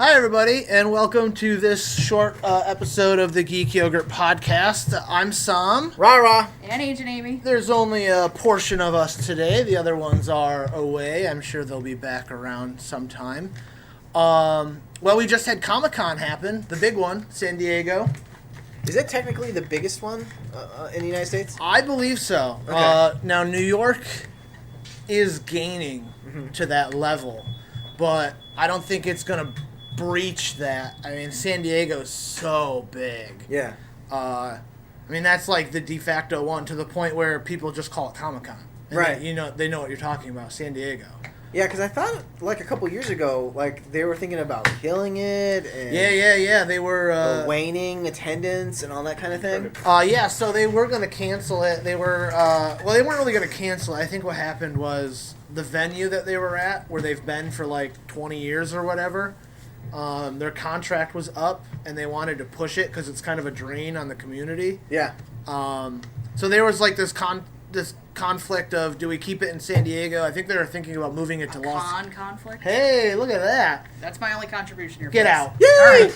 Hi, everybody, and welcome to this short episode of the Geek Yogurt Podcast. I'm Sam. Rah-rah. And Agent Amy. There's only a portion of us today. The other ones are away. I'm sure they'll be back around sometime. Well, we just had Comic-Con happen, the big one, San Diego. Is it technically the biggest one in the United States? I believe so. Okay. Now, New York is gaining to that level, but I don't think it's going to breach that. I mean, San Diego's so big. Yeah. I mean, that's like the de facto one, to the point where people just call it Comic-Con. Right. They know what you're talking about, San Diego. Yeah, because I thought, like, a couple years ago, like, they were thinking about killing it. And Yeah. They were... waning attendance and all that kind of thing. Yeah, so they were going to cancel it. They were... well, they weren't really going to cancel it. I think what happened was the venue that they were at, where they've been for, like, 20 years or whatever, their contract was up, and they wanted to push it because it's kind of a drain on the community. Yeah. So there was, like, this conflict of, do we keep it in San Diego? I think they were thinking about moving it to Los... conflict? Hey, look at that. That's my only contribution here. Get out. Yay!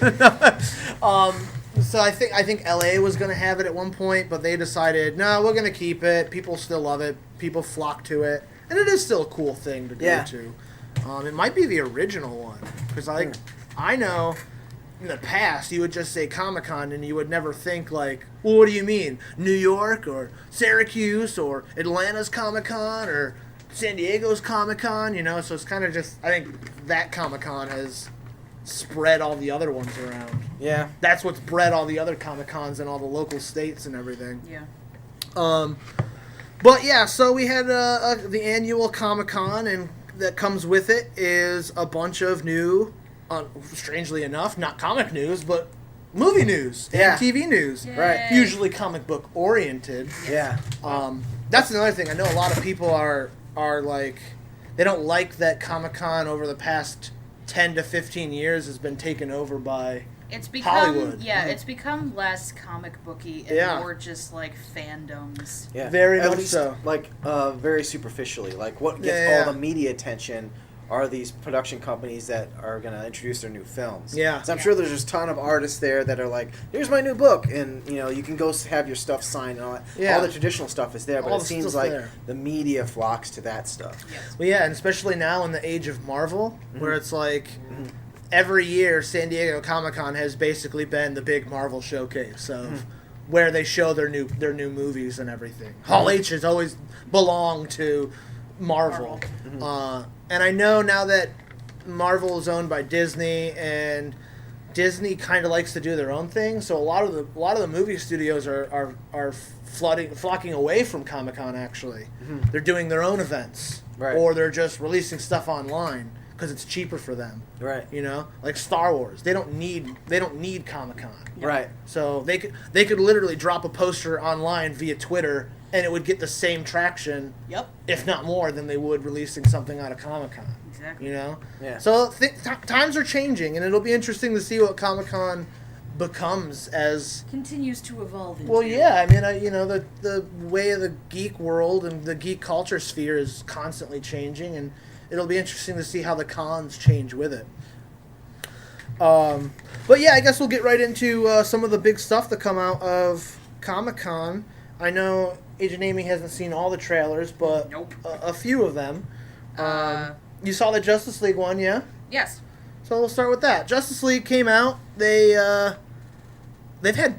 So I think LA was going to have it at one point, but they decided, no, we're going to keep it. People still love it. People flock to it. And it is still a cool thing to go to. It might be the original one. Because I know in the past you would just say Comic-Con and you would never think like, well, what do you mean? New York or Syracuse or Atlanta's Comic-Con or San Diego's Comic-Con, you know? So it's kind of just, I think that Comic-Con has spread all the other ones around. Yeah. That's what's bred all the other Comic-Cons in all the local states and everything. Yeah. But yeah, so we had the annual Comic-Con, and that comes with it is a bunch of new, strangely enough, not comic news, but movie news and TV news. Yay. Right. Usually comic book oriented. Yeah. That's another thing. I know a lot of people are like, they don't like that Comic-Con over the past 10 to 15 years has been taken over by It's become Hollywood. it's become less comic booky and more just like fandoms. Yeah. Very At much least, so. like, very superficially. Like, what gets Yeah. all the media attention are these production companies that are going to introduce their new films. Yeah. So I'm sure there's just a ton of artists there that are like, here's my new book, and, you know, you can go have your stuff signed and all that. Yeah. All the traditional stuff is there, but All it the seems stuff's like there. the media flocks to that stuff. Yes. Well, yeah, and especially now in the age of Marvel, where it's like every year San Diego Comic-Con has basically been the big Marvel showcase of where they show their new movies and everything. Hall H has always belonged to Marvel. And I know now that Marvel is owned by Disney, and Disney kind of likes to do their own thing, so a lot of the movie studios are flocking away from Comic-Con. Actually, they're doing their own events, Right. or they're just releasing stuff online because it's cheaper for them. Right. You know, like Star Wars, they don't need Comic-Con. Right. So they could literally drop a poster online via Twitter, and it would get the same traction, Yep. if not more, than they would releasing something out of Comic-Con. Exactly. You know? Yeah. So times are changing, and it'll be interesting to see what Comic-Con becomes as... Continues to evolve into. Well, yeah, I mean, the way of the geek world and the geek culture sphere is constantly changing, and it'll be interesting to see how the cons change with it. But yeah, I guess we'll get right into some of the big stuff that come out of Comic-Con. I know Agent Amy hasn't seen all the trailers, but Nope. a few of them. You saw the Justice League one, yeah? Yes. So we'll start with that. Justice League came out. They've had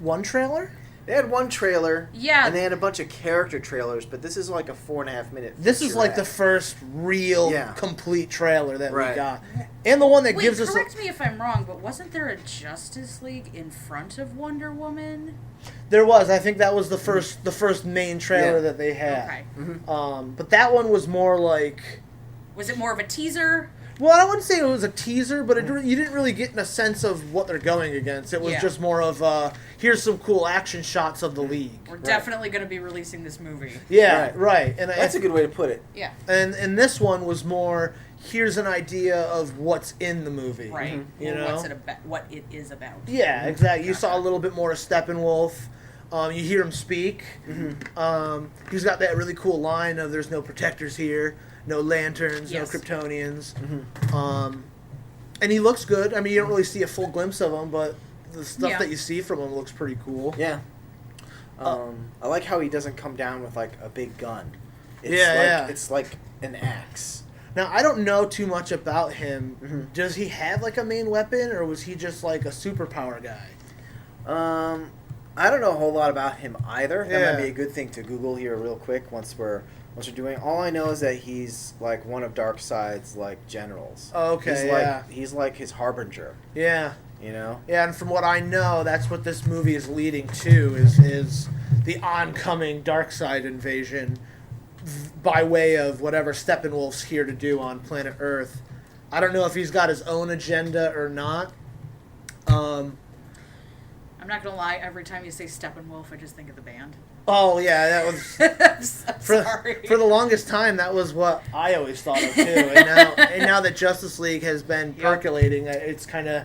one trailer. They had one trailer, Yeah. and they had a bunch of character trailers, but this is like a 4.5 minute. This is like the first real complete trailer that we got, and the one that gives us. Correct me if I'm wrong, but wasn't there a Justice League in front of Wonder Woman? There was. I think that was the first main trailer that they had. Okay. But that one was more like. Was it more of a teaser? Well, I wouldn't say it was a teaser, but you didn't really get a sense of what they're going against. It was just more of, here's some cool action shots of the League. We're definitely going to be releasing this movie. Yeah, right. And That's a good way to put it. Yeah. And this one was more, here's an idea of what's in the movie. Right. You Or know? what it is about. Yeah, exactly. You saw a little bit more of Steppenwolf. You hear him speak. He's got that really cool line of "There's no protectors here, no lanterns, no Kryptonians." And he looks good. I mean, you don't really see a full glimpse of him, but the stuff Yeah. that you see from him looks pretty cool. Yeah. I like how he doesn't come down with like a big gun. It's like an axe. Now, I don't know too much about him. Mm-hmm. Does he have like a main weapon, or was he just like a superpower guy? I don't know a whole lot about him either. That Yeah. might be a good thing to Google here real quick once we're doing. All I know is that he's like one of Darkseid's like generals. Oh, okay, He's like his harbinger. Yeah. You know. Yeah, and from what I know, that's what this movie is leading to is the oncoming Darkseid invasion by way of whatever Steppenwolf's here to do on planet Earth. I don't know if he's got his own agenda or not. I'm not gonna lie. Every time you say Steppenwolf, I just think of the band. Oh yeah, that was I'm sorry. for the longest time. That was what I always thought of too. And now that Justice League has been percolating, it's kind of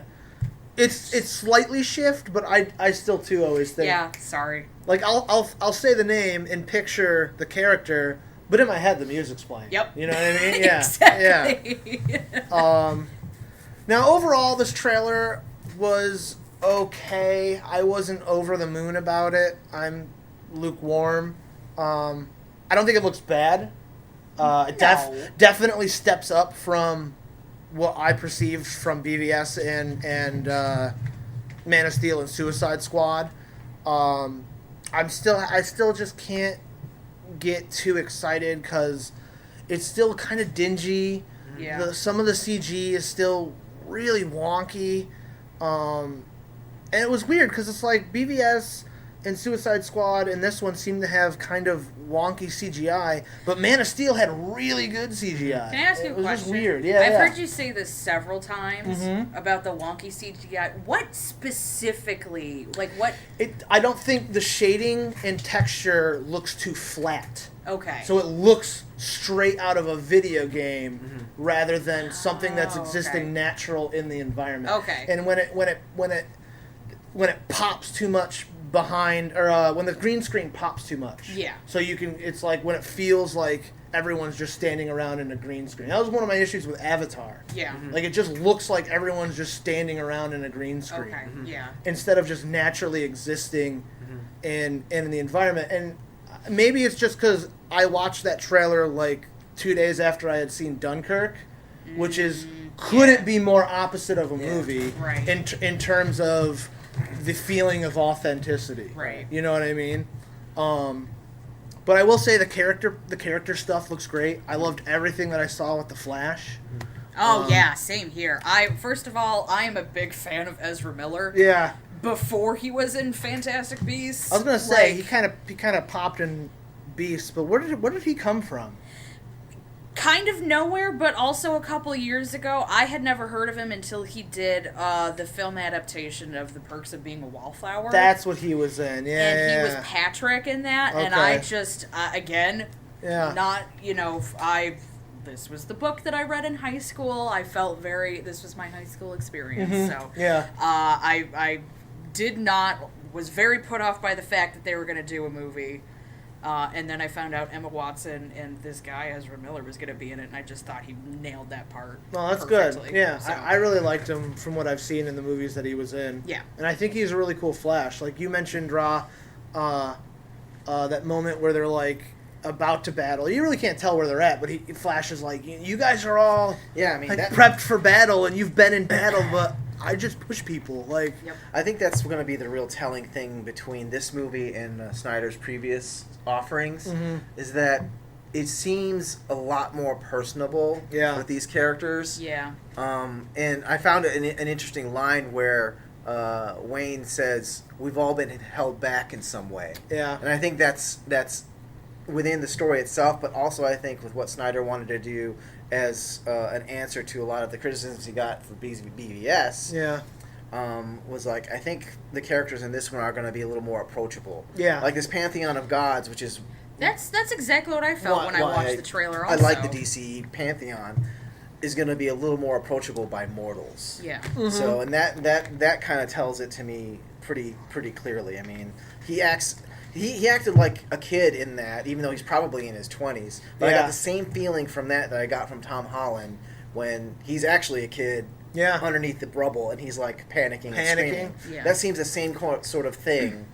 it's slightly shift, but I still too always think. Yeah, sorry. Like I'll say the name and picture the character, but in my head the music's playing. Yep. You know what I mean? Yeah. Exactly. Yeah. Now overall, this trailer was okay. I wasn't over the moon about it. I'm lukewarm. I don't think it looks bad. It definitely steps up from what I perceived from BVS and Man of Steel and Suicide Squad. I still just can't get too excited because it's still kind of dingy. Yeah. Some of the CG is still really wonky. And it was weird because it's like BVS and Suicide Squad and this one seemed to have kind of wonky CGI, but Man of Steel had really good CGI. Can I ask you a question? It was just weird. Yeah, I've heard you say this several times about the wonky CGI. What specifically? Like what? I don't think the shading and texture looks too flat. Okay. So it looks straight out of a video game rather than something that's existing natural in the environment. Okay. And when it pops too much behind, or when the green screen pops too much. Yeah. So it's like when it feels like everyone's just standing around in a green screen. That was one of my issues with Avatar. Yeah. Like it just looks like everyone's just standing around in a green screen. Okay. Yeah. Instead of just naturally existing in the environment. And maybe it's just because I watched that trailer like 2 days after I had seen Dunkirk, which is couldn't be more opposite of a movie Right. in terms of the feeling of authenticity. Right. You know what I mean? But I will say the character stuff looks great. I loved everything that I saw with the Flash. Oh yeah, same here. First of all, I am a big fan of Ezra Miller. Yeah. Before he was in Fantastic Beasts. I was gonna say he kind of popped in Beasts, but where did he come from? Kind of nowhere, but also a couple years ago, I had never heard of him until he did the film adaptation of The Perks of Being a Wallflower. That's what he was in, And he was Patrick in that, and I just, again, not, this was the book that I read in high school. I felt this was my high school experience, so. Yeah. I was very put off by the fact that they were going to do a movie. And then I found out Emma Watson and this guy, Ezra Miller, was going to be in it, and I just thought he nailed that part. Well, that's perfectly. good. Yeah, So, I really liked him from what I've seen in the movies that he was in. Yeah. And I think he's a really cool Flash. Like you mentioned, Ra, that moment where they're like about to battle. You really can't tell where they're at, but Flash is like, you guys are all prepped for battle, and you've been in battle, but I just push people. Like, I think that's going to be the real telling thing between this movie and Snyder's previous offerings, is that it seems a lot more personable with these characters. Yeah. And I found an interesting line where Wayne says, "We've all been held back in some way." Yeah. And I think that's within the story itself, but also I think with what Snyder wanted to do as an answer to a lot of the criticisms he got for BVS. Yeah. Was like, I think the characters in this one are going to be a little more approachable. Yeah. Like this Pantheon of Gods, which is... That's exactly what I felt when I watched the trailer also. I like the DC Pantheon, is going to be a little more approachable by mortals. Yeah. So, and that kind of tells it to me pretty clearly. I mean, he acted like a kid in that, even though he's probably in his 20s. But I got the same feeling from that I got from Tom Holland when he's actually a kid underneath the rubble, and he's like panicking and screaming. Yeah. That seems the same sort of thing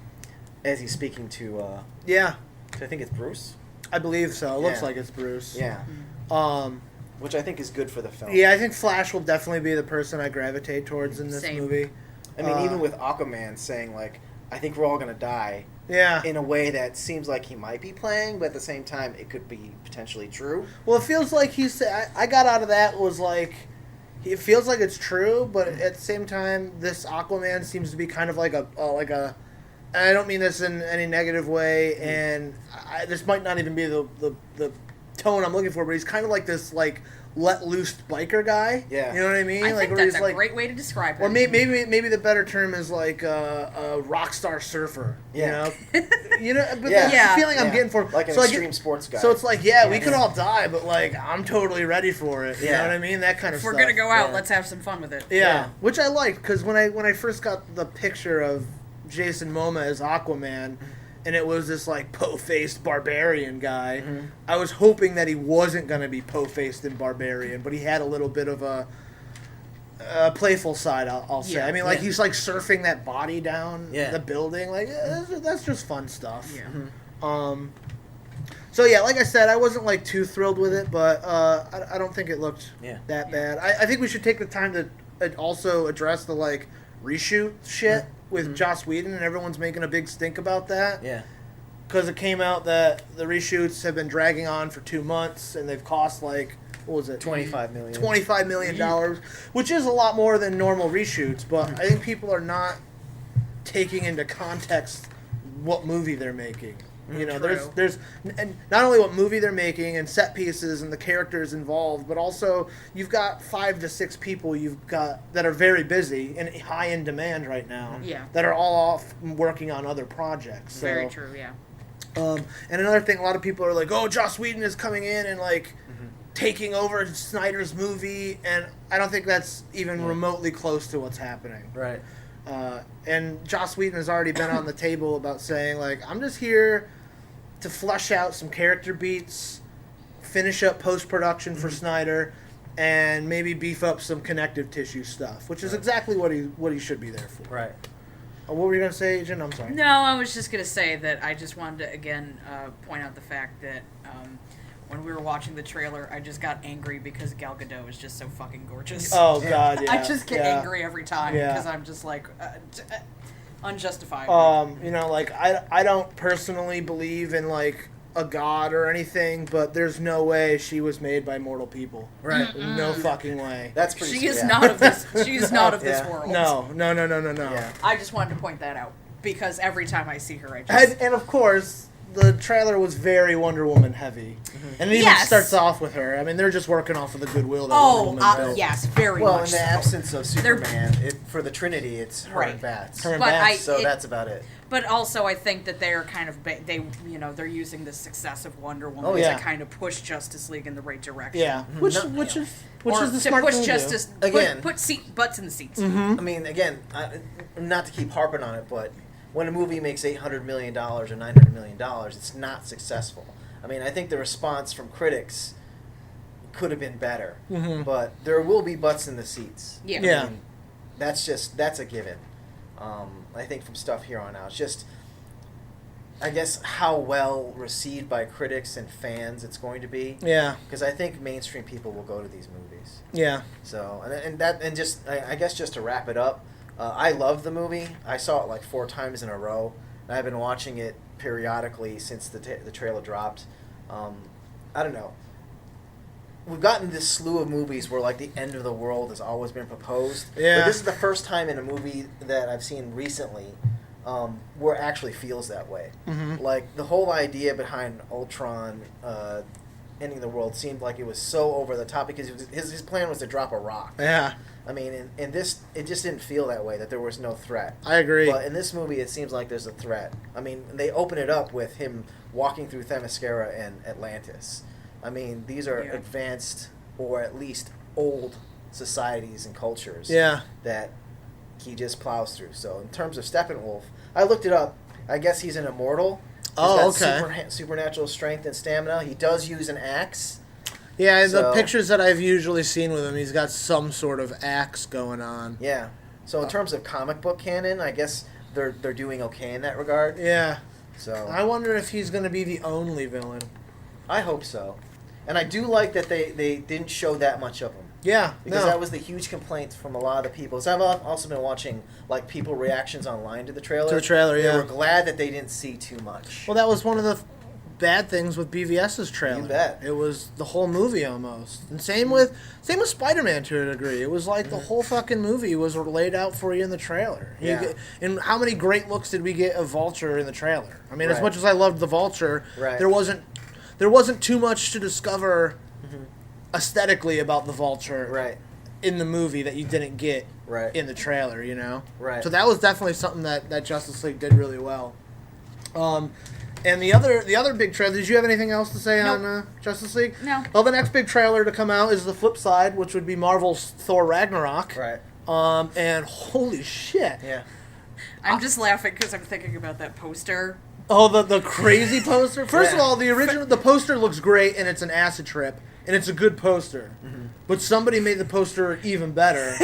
as he's speaking to. I think it's Bruce. I believe so. It looks like it's Bruce. Yeah. Which I think is good for the film. Yeah, I think Flash will definitely be the person I gravitate towards in this movie. I mean, even with Aquaman saying, like, I think we're all going to die. Yeah. In a way that seems like he might be playing, but at the same time, it could be potentially true. Well, it feels like I got out of that was like, it feels like it's true, but at the same time, this Aquaman seems to be kind of like a and I don't mean this in any negative way, and this might not even be the tone I'm looking for, but he's kind of like this, like, let loose biker guy. Yeah. You know what I mean? I like, think that's a great way to describe it. Or maybe the better term is like a rock star surfer. Yeah. You know, but that's the feeling I'm getting for. Like an extreme sports guy. So it's like, we could all die, but like I'm totally ready for it. You know what I mean? That kind of stuff. If we're gonna go out, let's have some fun with it. Yeah. Which I liked, because when I first got the picture of Jason Momoa as Aquaman, and it was this like po-faced barbarian guy, I was hoping that he wasn't going to be po-faced and barbarian, but he had a little bit of a playful side, I'll say. I mean, like, he's like surfing that body down the building. Like, that's just fun stuff. Yeah. So yeah, like I said, I wasn't like too thrilled with it, but I don't think it looked that bad. I think we should take the time to also address the like reshoot shit with Joss Whedon, and everyone's making a big stink about that. Yeah. Because it came out that the reshoots have been dragging on for 2 months, and they've cost like, what was it? $25 million. $25 million, which is a lot more than normal reshoots, but I think people are not taking into context what movie they're making. You know, there's and not only what movie they're making and set pieces and the characters involved, but also you've got 5 to 6 people you've got that are very busy and high in demand right now. Yeah. That are all off working on other projects. So, very true. Yeah. And another thing, a lot of people are like, "Oh, Joss Whedon is coming in and like taking over Snyder's movie," and I don't think that's even remotely close to what's happening. Right. And Joss Whedon has already been on the table about saying, like, I'm just here to flesh out some character beats, finish up post-production for Snyder, and maybe beef up some connective tissue stuff, which is exactly what he should be there for. Right. What were you going to say, Agent? I'm sorry. No, I was just going to say that I just wanted to, again, point out the fact that when we were watching the trailer, I just got angry because Gal Gadot is just so fucking gorgeous. Oh, God, yeah. I just get angry every time because I'm just like, unjustified. You know, like, I don't personally believe in, like, a god or anything, but there's no way she was made by mortal people. Right. No fucking way. That's pretty. She is not of this. She is not of this world. No. Yeah. I just wanted to point that out because every time I see her, I just and of course, the trailer was very Wonder Woman heavy, and it even starts off with her. I mean, they're just working off of the goodwill that Wonder Woman built. Yes, very well, much. Well, in the so. absence of Superman, for the Trinity, it's her and Bats. Her and Bats. So that's about it. But also, I think that they're kind of they're using the success of Wonder Woman to kind of push Justice League in the right direction. Yeah, which is the smart push thing to Justice do. again. Put butts in the seats. I mean, again, not to keep harping on it, but when a movie makes $800 million or $900 million, it's not successful. I mean, I think the response from critics could have been better, but there will be butts in the seats. Yeah. I mean, that's a given. I think from stuff here on out, it's just, I guess, how well received by critics and fans it's going to be. Yeah. Because I think mainstream people will go to these movies. Yeah. So I guess just to wrap it up, I love the movie. I saw it like 4 times in a row, and I've been watching it periodically since the trailer dropped. I don't know. We've gotten this slew of movies where like the end of the world has always been proposed. Yeah. But this is the first time in a movie that I've seen recently where it actually feels that way. Like the whole idea behind Ultron ending the world seemed like it was so over the top because his plan was to drop a rock. Yeah. I mean, in this, it just didn't feel that way, that there was no threat. I agree. But in this movie, it seems like there's a threat. I mean, they open it up with him walking through Themyscira and Atlantis. I mean, these are advanced, or at least old societies and cultures that he just plows through. So in terms of Steppenwolf, I looked it up. I guess he's an immortal. He's got supernatural strength and stamina. He does use an axe. Yeah, the pictures that I've usually seen with him, he's got some sort of axe going on. Yeah. So in terms of comic book canon, I guess they're doing okay in that regard. Yeah. So I wonder if he's going to be the only villain. I hope so. And I do like that they didn't show that much of him. Yeah. Because that was the huge complaint from a lot of the people. So I've also been watching like people reactions online to the trailer. To the trailer, yeah. They were glad that they didn't see too much. Well, that was one of the bad things with BVS's trailer. You bet. It was the whole movie almost. And same with Spider-Man to a degree. It was like the whole fucking movie was laid out for you in the trailer. Yeah. And how many great looks did we get of Vulture in the trailer? I mean, as much as I loved the Vulture, there wasn't too much to discover aesthetically about the Vulture in the movie that you didn't get in the trailer, you know? Right. So that was definitely something that Justice League did really well. And the other big trailer, did you have anything else to say on Justice League? No. Well, the next big trailer to come out is the flip side, which would be Marvel's Thor Ragnarok. Right. And holy shit. Yeah. I'm just laughing because I'm thinking about that poster. Oh, the crazy poster? First of all, the poster looks great, and it's an acid trip, and it's a good poster. But somebody made the poster even better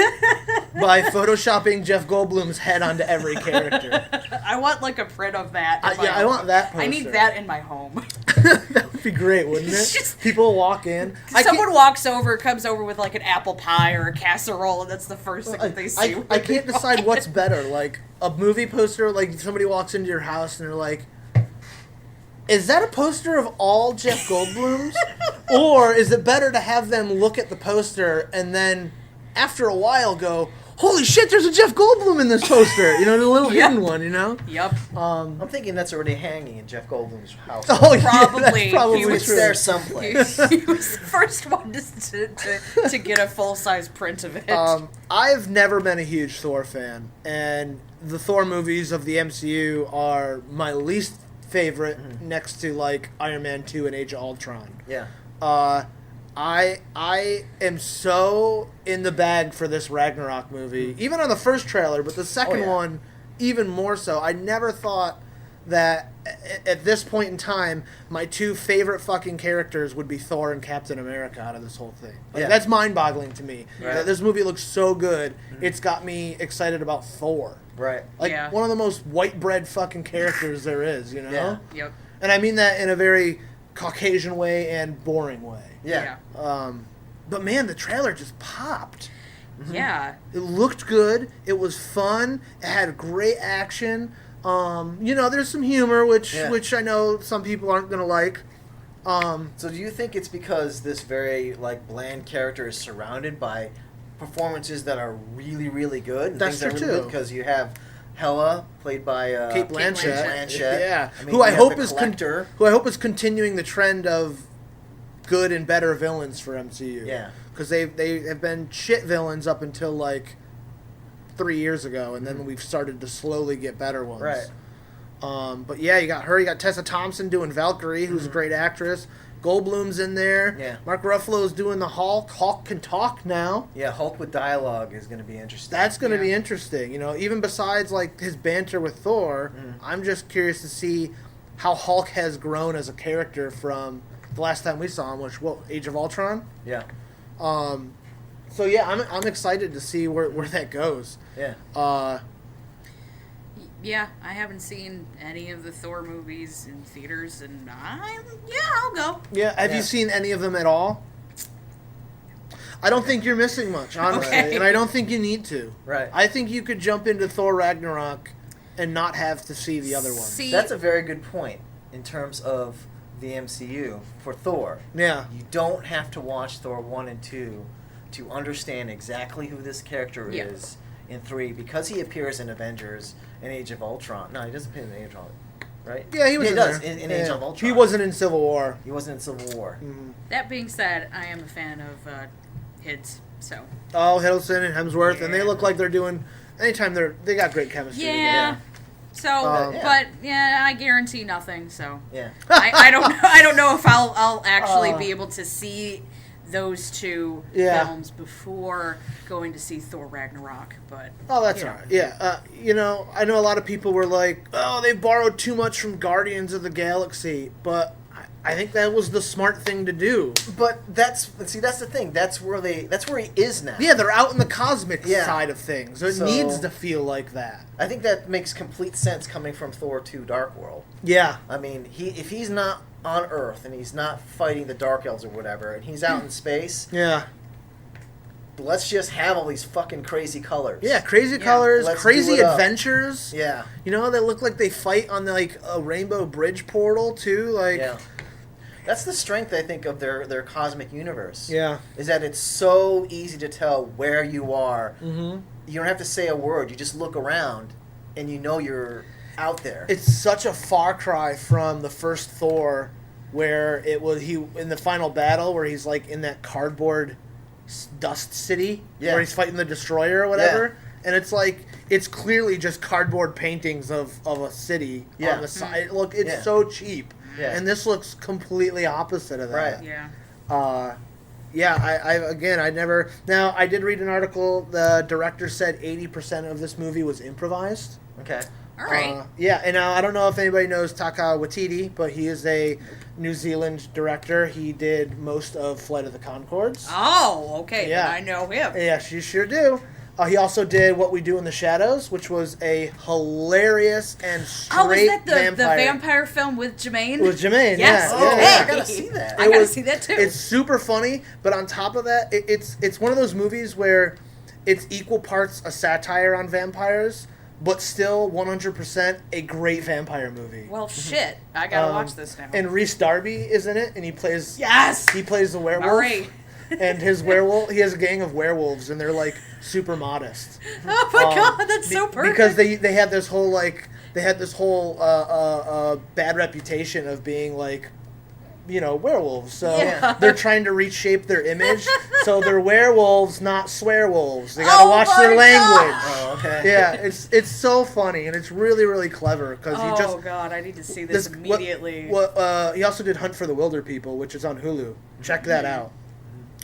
by photoshopping Jeff Goldblum's head onto every character. I want like a print of that. I want that poster. I need that in my home. That would be great, wouldn't it? People walk in. Someone comes over with like an apple pie or a casserole, and that's the first thing that they see. I can't decide what's better. Like a movie poster, like somebody walks into your house and they're like, is that a poster of all Jeff Goldblums? Or is it better to have them look at the poster and then, after a while, go, holy shit, there's a Jeff Goldblum in this poster. You know, the little hidden one, you know? Yep. I'm thinking that's already hanging in Jeff Goldblum's house. Oh, probably. Yeah, probably he was there someplace. He was the first one to get a full-size print of it. I've never been a huge Thor fan, and the Thor movies of the MCU are my least favorite next to, like, Iron Man 2 and Age of Ultron. Yeah. I am so in the bag for this Ragnarok movie, even on the first trailer, but the second one even more so. I never thought that at this point in time, my two favorite fucking characters would be Thor and Captain America out of this whole thing. Like, that's mind-boggling to me. Right. This movie looks so good, it's got me excited about Thor. Right. Like, one of the most white-bread fucking characters there is, you know? Yeah. Yep. And I mean that in a very Caucasian way and boring way. Yeah. But man, the trailer just popped. Yeah. It looked good. It was fun. It had great action. You know, there's some humor, which I know some people aren't going to like. So do you think it's because this very, like, bland character is surrounded by performances that are really, really good? And That's true, really too. Because you have Hela, played by Kate Blanchett. Yeah. I mean, who I hope is continuing the trend of good and better villains for MCU. Yeah. Because they have been shit villains up until, like, 3 years ago, and then we've started to slowly get better ones. Right. But yeah, you got her. You got Tessa Thompson doing Valkyrie, who's a great actress. Goldblum's in there. Yeah. Mark Ruffalo's doing the Hulk. Hulk can talk now. Yeah, Hulk with dialogue is going to be interesting. That's going to be interesting. You know, even besides like his banter with Thor, I'm just curious to see how Hulk has grown as a character from the last time we saw him, which Age of Ultron. Yeah. So yeah, I'm excited to see where that goes. Yeah. Yeah, I haven't seen any of the Thor movies in theaters, and I'll go. Yeah, have you seen any of them at all? I don't think you're missing much, honestly, and I don't think you need to. Right. I think you could jump into Thor Ragnarok and not have to see the other ones. That's a very good point in terms of the MCU for Thor. Yeah. You don't have to watch Thor 1 and 2 to understand exactly who this character is in 3, because he appears in Avengers and Age of Ultron. No, he doesn't appear in Age of Ultron, right? Yeah, he was in does, there. in Age of Ultron. He wasn't in Civil War. He wasn't in Civil War. That being said, I am a fan of Hids, so. Oh, Hiddleston and Hemsworth, and they look like they're doing. Anytime they got great chemistry. Yeah. So, but I guarantee nothing. So. Yeah. I don't know if I'll actually be able to see those two films before going to see Thor Ragnarok, but that's all right. Yeah, you know, I know a lot of people were like, "Oh, they borrowed too much from Guardians of the Galaxy," but I think that was the smart thing to do. But that's the thing. That's where he is now. Yeah, they're out in the cosmic side of things. So it needs to feel like that. I think that makes complete sense coming from Thor 2 Dark World. Yeah. I mean, if he's not on Earth and he's not fighting the Dark Elves or whatever, and he's out in space. Yeah. Let's just have all these fucking crazy colors. Yeah, crazy colors, crazy adventures. Yeah. You know, they look like they fight on like a Rainbow Bridge portal too. Like, yeah. That's the strength, I think, of their cosmic universe. Yeah. Is that it's so easy to tell where you are. Mm-hmm. You don't have to say a word. You just look around, and you know you're out there. It's such a far cry from the first Thor, where it was in the final battle where he's like in that cardboard dust city where he's fighting the destroyer or whatever, and it's like it's clearly just cardboard paintings of a city on the side. Look, it's so cheap. Yeah. And this looks completely opposite of that. Right. Yeah. I did read an article. The director said 80% of this movie was improvised. Okay. All right. And now I don't know if anybody knows Taika Waititi, but he is a New Zealand director. He did most of Flight of the Conchords. Oh, okay. Yeah. I know him. Yes, you sure do. He also did What We Do in the Shadows, which was a hilarious and straight vampire. The vampire film with Jermaine? With Jermaine, yes. yeah. Oh, I gotta see that. I gotta see that too. It's super funny, but on top of that, it's one of those movies where it's equal parts a satire on vampires, but still 100% a great vampire movie. Well, shit. I gotta watch this now. And Rhys Darby is in it, and he plays... Yes! He plays the werewolf. All right. And he has a gang of werewolves, and they're like super modest. Oh my god, that's so perfect. Because they had this whole bad reputation of being like, you know, werewolves. So they're trying to reshape their image. So they're werewolves, not swearwolves. They gotta watch their language. Oh, okay. Yeah, it's so funny, and it's really, really clever because he just. Oh god, I need to see this immediately. He also did Hunt for the Wilder People, which is on Hulu. Check that out.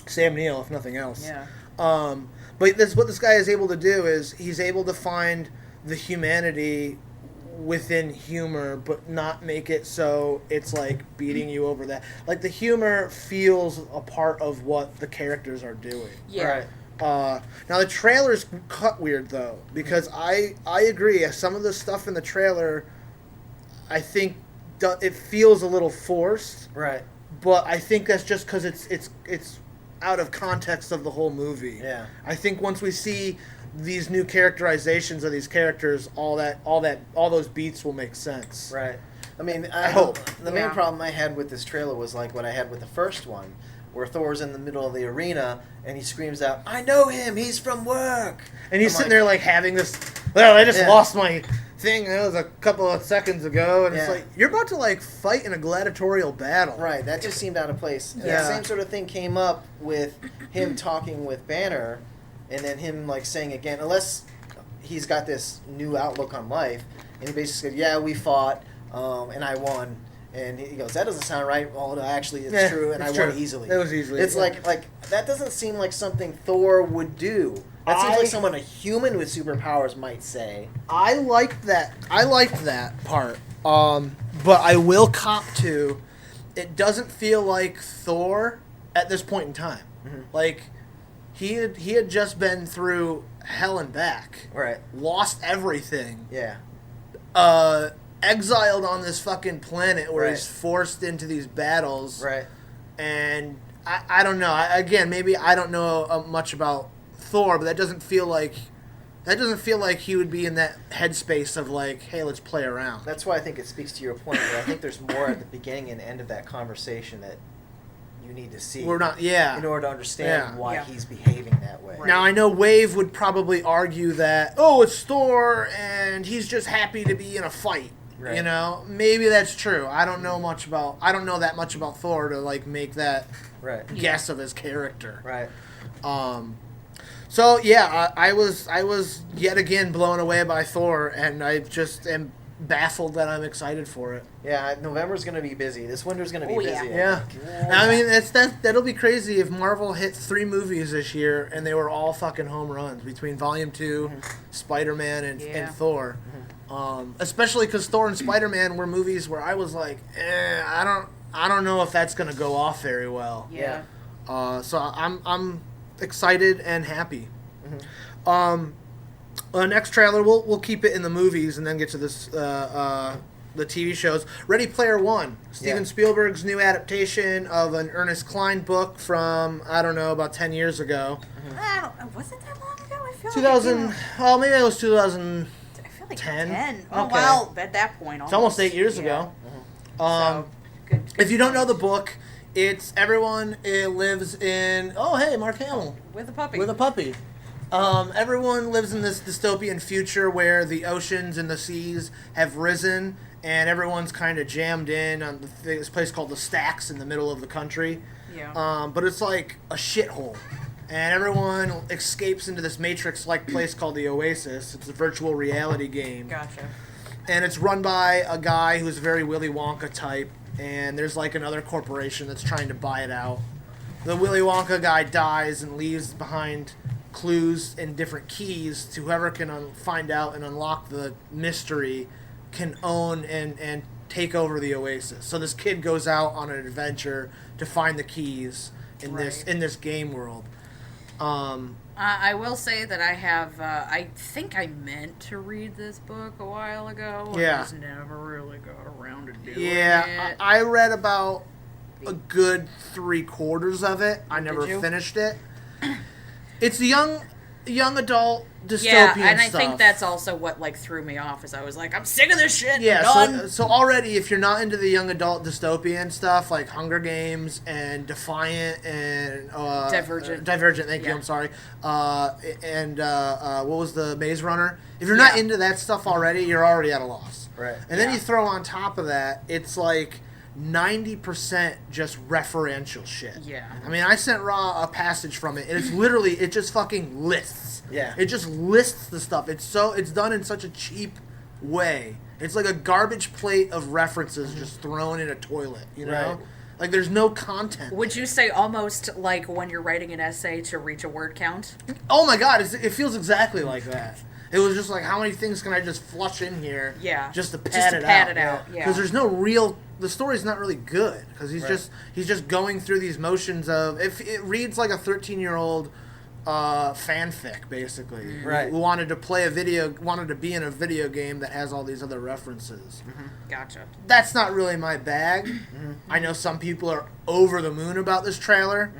Sam Neill, if nothing else. Yeah. But what this guy is able to do is he's able to find the humanity within humor, but not make it so it's like beating you over that. Like the humor feels a part of what the characters are doing. Yeah. Right. Now the trailer's cut weird though, because I agree. Some of the stuff in the trailer, I think it feels a little forced. Right. But I think that's just because it's out of context of the whole movie. Yeah. I think once we see these new characterizations of these characters, all those beats will make sense. Right. I mean, I hope. The main problem I had with this trailer was like what I had with the first one, where Thor's in the middle of the arena and he screams out, "I know him! He's from work!" And he's sitting there like having this. Well, I just lost my thing. That was a couple of seconds ago, and it's like you're about to like fight in a gladiatorial battle. Right. That just seemed out of place. And Yeah. the same sort of thing came up with him talking with Banner, and then him like saying again, unless he's got this new outlook on life, and he basically said, "Yeah, we fought, and I won." And he goes, "That doesn't sound right." Well, no, actually, it's true, and I won easily. It was easily. It's like that doesn't seem like something Thor would do. That seems like someone a human with superpowers might say. I liked that. I liked that part. But I will cop to, it doesn't feel like Thor at this point in time. Mm-hmm. Like he had just been through hell and back. Right. Lost everything. Yeah. Exiled on this fucking planet where Right. he's forced into these battles. Right. And I don't know. Again, maybe I don't know much about Thor, but that doesn't feel like he would be in that headspace of like, hey, let's play around. That's why I think it speaks to your point. Where I think there's more at the beginning and end of that conversation that you need to see. In order to understand why Yeah. he's behaving that way. Right. Now, I know Wave would probably argue that, oh, it's Thor, and he's just happy to be in a fight. Right. You know, maybe that's true. I don't know that much about Thor to like make that guess of his character. Right. So yeah, I was yet again blown away by Thor, and I just am baffled that I'm excited for it. Yeah, November's going to be busy. This winter's going to be busy. Yeah. I mean, that'll be crazy if Marvel hit 3 movies this year and they were all fucking home runs between Volume 2, Spider-Man, and Thor. Especially because Thor and Spider-Man were movies where I was like, I I don't know if that's going to go off very well. Yeah. So I'm excited and happy. Next trailer, we'll keep it in the movies and then get to this the TV shows. Ready Player One, Steven Spielberg's new adaptation of an Ernest Cline book from, I don't know, about 10 years ago. Was it that long ago? I feel 2000, like well, maybe it was 2010. I feel like 10. Oh, Okay. well, at that point. It's almost 8 years ago. So, good If you don't know the book, it's everyone lives in, oh, hey, Mark Hamill. With a puppy. With a puppy. Everyone lives in this dystopian future where the oceans and the seas have risen, and everyone's kind of jammed in on this place called the Stacks in the middle of the country. Yeah. But it's like a shithole. And everyone escapes into this Matrix-like place called the Oasis. It's a virtual reality game. Gotcha. And it's run by a guy who's a very Willy Wonka type, and there's like another corporation that's trying to buy it out. The Willy Wonka guy dies and leaves behind clues and different keys to whoever can find out and unlock the mystery can own and take over the Oasis. So this kid goes out on an adventure to find the keys in this game world. I will say that I have, I think I meant to read this book a while ago. Yeah. I just never really got around to doing Yeah, it. I read about a good 3/4 of it. I never finished it. It's young adult dystopian yeah, and I stuff. think that's also what like threw me off. Is I was like, I'm sick of this shit. Yeah, done. so already if you're not into the young adult dystopian stuff like Hunger Games and Defiant and Divergent. Thank you. I'm sorry. And what was the Maze Runner? If you're not into that stuff already, you're already at a loss. Right. And then you throw on top of that, it's like 90% just referential shit. Yeah. I mean, I sent Raw a passage from it, and it's literally, it just fucking lists. Yeah. It just lists the stuff. It's done in such a cheap way. It's like a garbage plate of references just thrown in a toilet, you know? Right. Like, there's no content. Would you say almost like when you're writing an essay to reach a word count? Oh my god, it feels exactly like that. It was just like, how many things can I just flush in here? Yeah. Just to Just to pad it out, yeah. Because there's no real. The story's not really good because he's just going through these motions of. If it reads like a 13-year-old fanfic, basically, right? Who wanted to be in a video game that has all these other references. Gotcha. That's not really my bag. I know some people are over the moon about this trailer.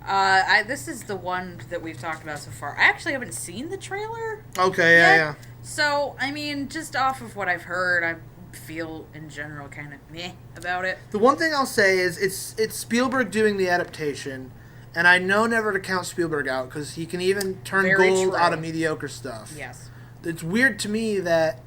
This is the one that we've talked about so far. I actually haven't seen the trailer. Okay, yeah. So, I mean, just off of what I've heard, I feel in general kind of meh about it. The one thing I'll say is it's Spielberg doing the adaptation, and I know never to count Spielberg out because he can even turn Very gold true. out of mediocre stuff. Yes. It's weird to me that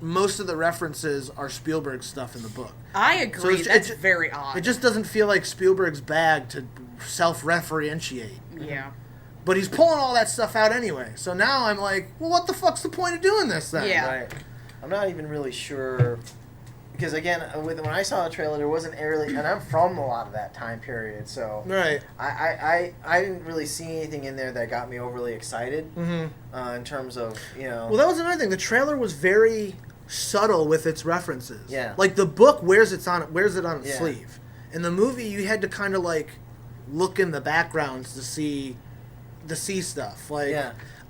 most of the references are Spielberg stuff in the book. I agree. That's very odd. It just doesn't feel like Spielberg's bag to self-referentiate. Yeah. But he's pulling all that stuff out anyway. So now I'm like, well, what the fuck's the point of doing this then? Yeah. Right. I'm not even really sure, because again, when I saw the trailer, there wasn't really, and I'm from a lot of that time period, so right. I didn't really see anything in there that got me overly excited in terms of, you know. Well, that was another thing. The trailer was very subtle with its references. Yeah. Like the book wears it on its sleeve. In the movie, you had to kind of like look in the backgrounds to see stuff. Like,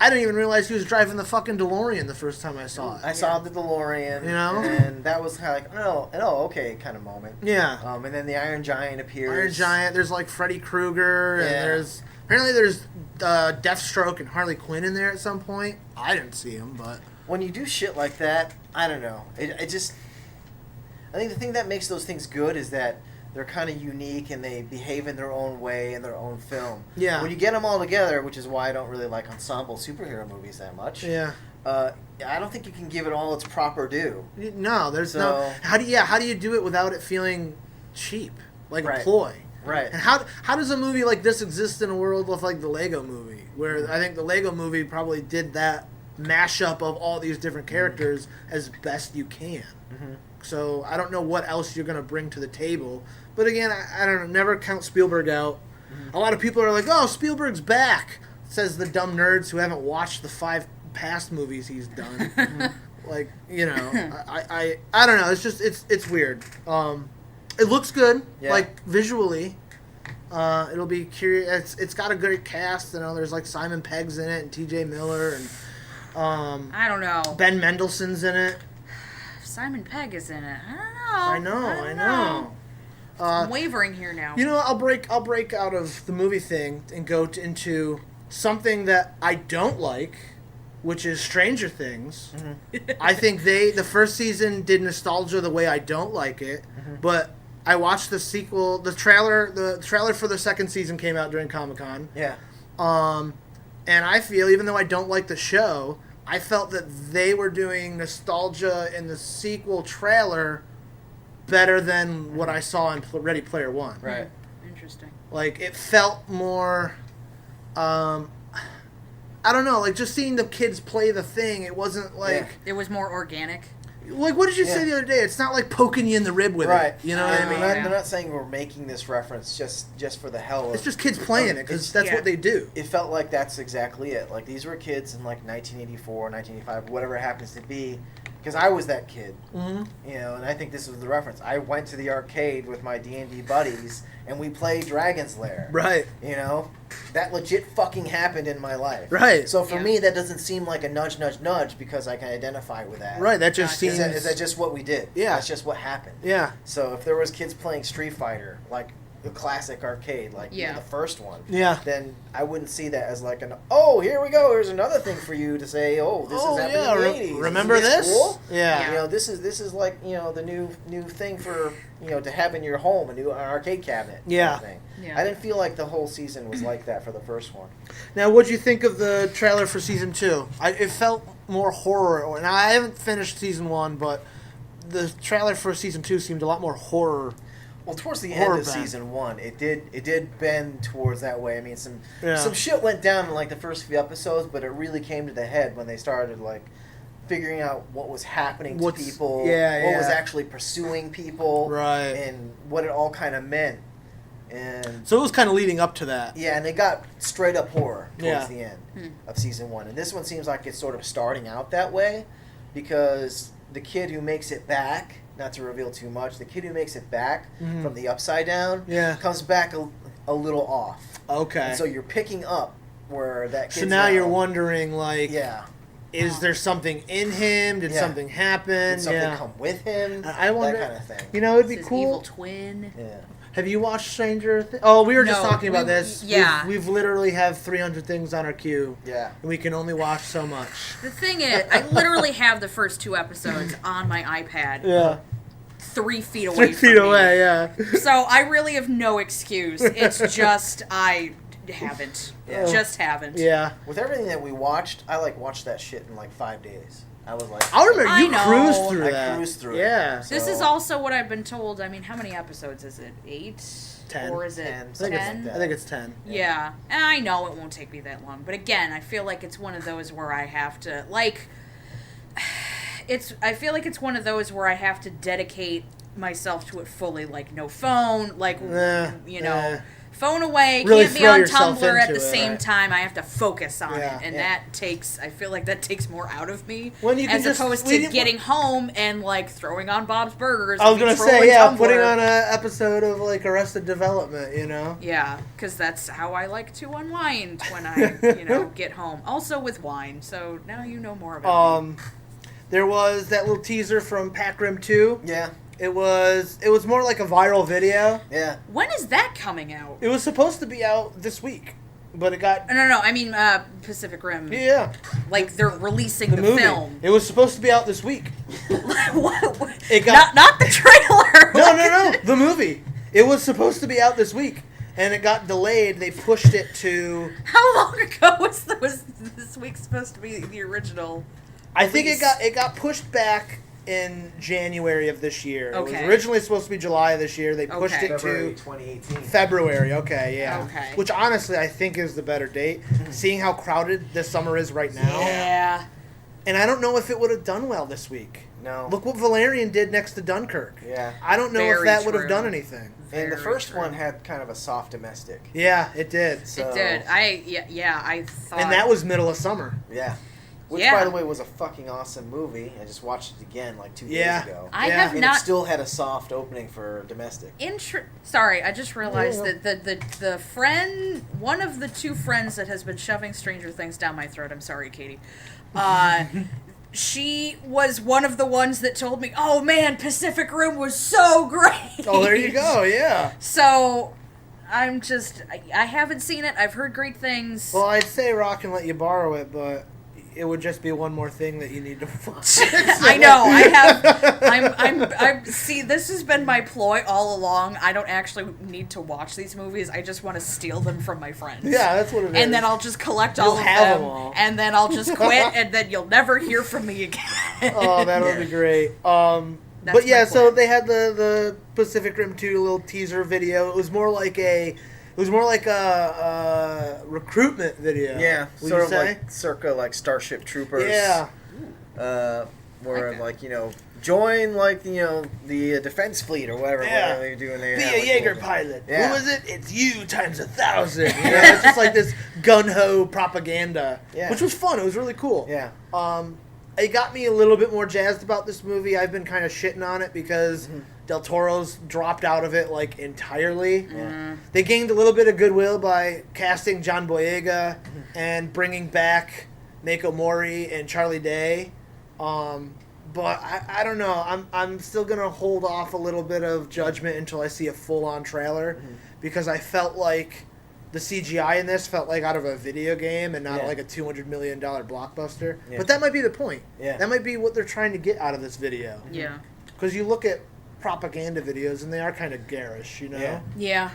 I didn't even realize he was driving the fucking DeLorean the first time I saw it. I saw the DeLorean, you know, and that was kind of like, okay, kind of moment. Yeah. And then the Iron Giant appears. Iron Giant. There's like Freddy Krueger, and there's Deathstroke and Harley Quinn in there at some point. I didn't see him, but when you do shit like that, I don't know. I think the thing that makes those things good is that they're kind of unique and they behave in their own way in their own film. Yeah. When you get them all together, which is why I don't really like ensemble superhero movies that much. Yeah. I don't think you can give it all its proper due. No, there's no. How do you do it without it feeling cheap, like a ploy? Right. And how does a movie like this exist in a world of like the Lego Movie, where I think the Lego Movie probably did that mashup of all these different characters as best you can. So I don't know what else you're going to bring to the table. But again, I don't know, never count Spielberg out. A lot of people are like, oh, Spielberg's back, says the dumb nerds who haven't watched the 5 past movies he's done. Like, you know, I don't know. It's just, it's weird. It looks good, Yeah. like visually. It'll be curious. It's got a great cast. You know, there's like Simon Pegg's in it and T.J. Miller and I don't know. Ben Mendelsohn's in it. Simon Pegg is in it. I don't know. I know. I'm wavering here now. You know, I'll break out of the movie thing and go into something that I don't like, which is Stranger Things. Mm-hmm. I think the first season did nostalgia the way I don't like it, but I watched the sequel, the trailer for the second season came out during Comic-Con. Yeah. And I feel, even though I don't like the show, I felt that they were doing nostalgia in the sequel trailer better than what I saw in Ready Player One. Right. Interesting. Like, it felt more, I don't know, like, just seeing the kids play the thing, it wasn't like... Yeah. It was more organic. Like, what did you say the other day? It's not like poking you in the rib with it. You know what I mean? They're not saying we're making this reference just for the hell of... It's just kids playing it, because that's what they do. It felt like that's exactly it. Like, these were kids in, like, 1984, 1985, whatever it happens to be. Because I was that kid, you know, and I think this was the reference. I went to the arcade with my D&D buddies, and we played Dragon's Lair. Right. You know? That legit fucking happened in my life. Right. So for me, that doesn't seem like a nudge, nudge, nudge, because I can identify with that. Right, that just seems... Is that just what we did? Yeah. That's just what happened. Yeah. So if there was kids playing Street Fighter, like the classic arcade, like the first one, then I wouldn't see that as like here we go, here's another thing for you to say, this is happening in the 80s. Remember this? Cool? Yeah. You know, this is like, you know, the new thing for, you know, to have in your home, an arcade cabinet. Yeah. Kind of thing. Yeah. I didn't feel like the whole season was like that for the first one. Now, what'd you think of the trailer for season 2? It felt more horror. Now, I haven't finished season 1, but the trailer for season 2 seemed a lot more horror. Well, towards the end of season 1, it did bend towards that way. I mean, some shit went down in like the first few episodes, but it really came to the head when they started like figuring out what was happening to people, what was actually pursuing people, right, and what it all kind of meant. And so it was kind of leading up to that. Yeah, and it got straight up horror towards the end of season 1, and this one seems like it's sort of starting out that way because the kid who makes it back. Not to reveal too much, the kid who makes it back from the upside down comes back a little off. Okay. And so you're picking up where that kid's So now you're wondering, like, is there something in him? Did something happen? Did something come with him? I wonder, that kind of thing. You know, it'd be His cool. Evil twin. Yeah. Have you watched Stranger Things? Oh, we were just talking about this. Yeah. We've literally have 300 things on our queue. Yeah. And we can only watch so much. The thing is, I literally have the first 2 episodes on my iPad. Yeah. 3 feet away 3 feet away, yeah. So I really have no excuse. It's just I haven't. Yeah. Just haven't. Yeah. With everything that we watched, I watched that shit in like 5 days. I was like, I remember you cruised through that. I cruised through it. Yeah. So, This is also what I've been told. I mean, how many episodes is it? 8? 10. Or is it 10? I think it's 10. Yeah. And I know it won't take me that long. But again, I feel like it's one of those where I have to, like... I feel like it's one of those where I have to dedicate myself to it fully. Like, no phone. Like, phone away, really can't be on yourself Tumblr at the into it, same right. time. I have to focus on it, and Yeah. I feel like that takes more out of me When you can as just- opposed when to you- getting home and like throwing on Bob's Burgers. I was and gonna trolling say, Tumblr. putting on an episode of like Arrested Development, you know. Yeah, because that's how I like to unwind when I, get home. Also with wine. So now you know more about me. There was that little teaser from Pac Rim 2. Yeah. It was more like a viral video. Yeah. When is that coming out? It was supposed to be out this week, but it got... No, I mean Pacific Rim. Yeah. Like they're releasing the movie. film. It was supposed to be out this week. What? It got... Not the trailer! No, the movie. It was supposed to be out this week, and it got delayed. They pushed it to... How long ago was this week supposed to be the original? I think it got pushed back in January of this year. Okay. It was originally supposed to be July of this year. They pushed it February to 2018. February. Okay, yeah. Okay. Which honestly I think is the better date, seeing how crowded this summer is right now. Yeah. And I don't know if it would have done well this week. No. Look what Valerian did next to Dunkirk. Yeah. I don't know if Very that would have true. done anything. And the Very first true. one had kind of a soft domestic. Yeah, it did. So, It did. I thought. And that was middle of summer. Yeah. Which, by the way, was a fucking awesome movie. I just watched it again like 2 days ago. I have not. It still had a soft opening for domestic. Sorry, I just realized that the friend, one of the two friends that has been shoving Stranger Things down my throat. I'm sorry, Katie. She was one of the ones that told me, "Oh man, Pacific Rim was so great." Oh, there you go. Yeah. So. I haven't seen it. I've heard great things. Well, I'd say Rock and let you borrow it, but it would just be one more thing that you need to watch. I know. See, this has been my ploy all along. I don't actually need to watch these movies. I just want to steal them from my friends. Yeah, that's what it is. And then I'll just collect all of them. And then I'll just quit, and then you'll never hear from me again. Oh, that would be great. But yeah, so they had the Pacific Rim 2 little teaser video. It was more like a recruitment video. Yeah, sort of like circa like Starship Troopers. Yeah. Join the defense fleet or whatever. Yeah. Whatever they do, and they be have, a Jaeger pilot. Yeah. Who is it? It's you times 1,000. It's just like this gun ho propaganda, which was fun. It was really cool. Yeah. It got me a little bit more jazzed about this movie. I've been kind of shitting on it because Del Toro's dropped out of it like entirely. Yeah. They gained a little bit of goodwill by casting John Boyega and bringing back Mako Mori and Charlie Day. But I don't know. I'm still gonna hold off a little bit of judgment until I see a full-on trailer because I felt like the CGI in this felt like out of a video game and not like a $200 million blockbuster. Yeah. But that might be the point. Yeah. That might be what they're trying to get out of this video. Yeah. Because you look at propaganda videos and they are kind of garish, you know? Yeah.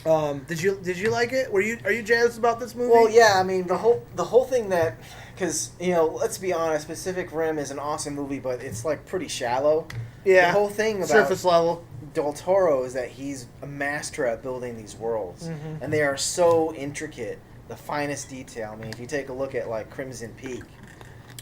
Did you like it? Are you jazzed about this movie? Well, yeah. I mean, the whole thing that, because let's be honest, Pacific Rim is an awesome movie, but it's like pretty shallow. Yeah. The whole thing about surface level Del Toro is that he's a master at building these worlds, and they are so intricate, the finest detail. I mean, if you take a look at like Crimson Peak,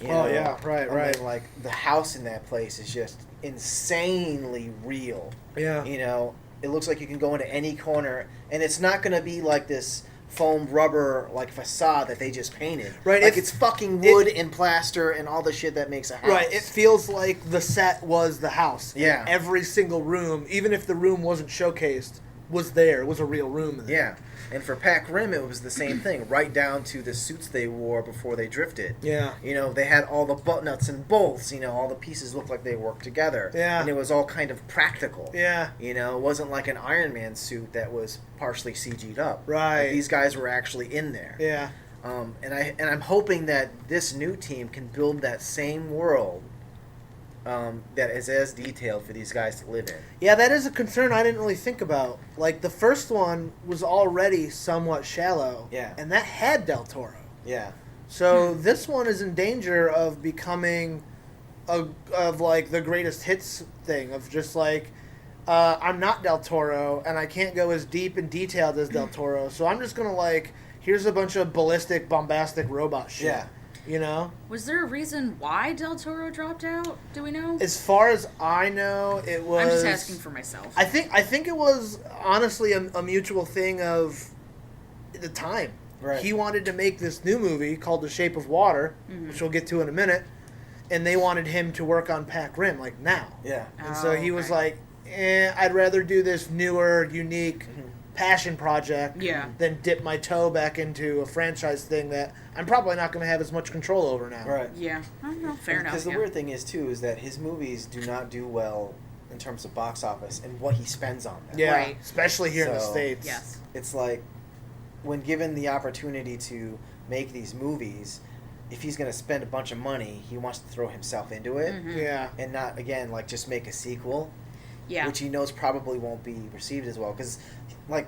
right. Like the house in that place is just insanely real. Yeah. It looks like you can go into any corner, and it's not going to be like this foam rubber like facade that they just painted. Right. Like it's fucking wood and plaster and all the shit that makes a house. Right. It feels like the set was the house. Yeah. Every single room, even if the room wasn't showcased, was there. It was a real room in there. Yeah. And for Pac Rim, it was the same thing, right down to the suits they wore before they drifted. Yeah. They had all the butt nuts and bolts, all the pieces looked like they worked together. Yeah. And it was all kind of practical. Yeah. It wasn't like an Iron Man suit that was partially CG'd up. Right. Like, these guys were actually in there. Yeah. And I'm hoping that this new team can build that same world that is as detailed for these guys to live in. Yeah, that is a concern I didn't really think about. Like, the first one was already somewhat shallow. Yeah. And that had Del Toro. Yeah. So this one is in danger of becoming like the greatest hits thing of just like, I'm not Del Toro and I can't go as deep and detailed as Del Toro, so I'm just gonna like, here's a bunch of ballistic, bombastic robot shit. Yeah. Was there a reason why Del Toro dropped out? Do we know? As far as I know, it was... I'm just asking for myself. I think it was honestly a mutual thing of the time. Right. He wanted to make this new movie called The Shape of Water, which we'll get to in a minute, and they wanted him to work on Pac Rim, like now. Yeah. And so he was like, I'd rather do this newer, unique... passion project than dip my toe back into a franchise thing that I'm probably not going to have as much control over now. Right. Yeah. No, fair enough. Because the weird thing is, too, is that his movies do not do well in terms of box office and what he spends on them. Yeah, right. Especially here in the States. Yes. It's like, when given the opportunity to make these movies, if he's going to spend a bunch of money, he wants to throw himself into it. Mm-hmm. Yeah. And not, again, like, just make a sequel. Yeah. Which he knows probably won't be received as well. Because, like,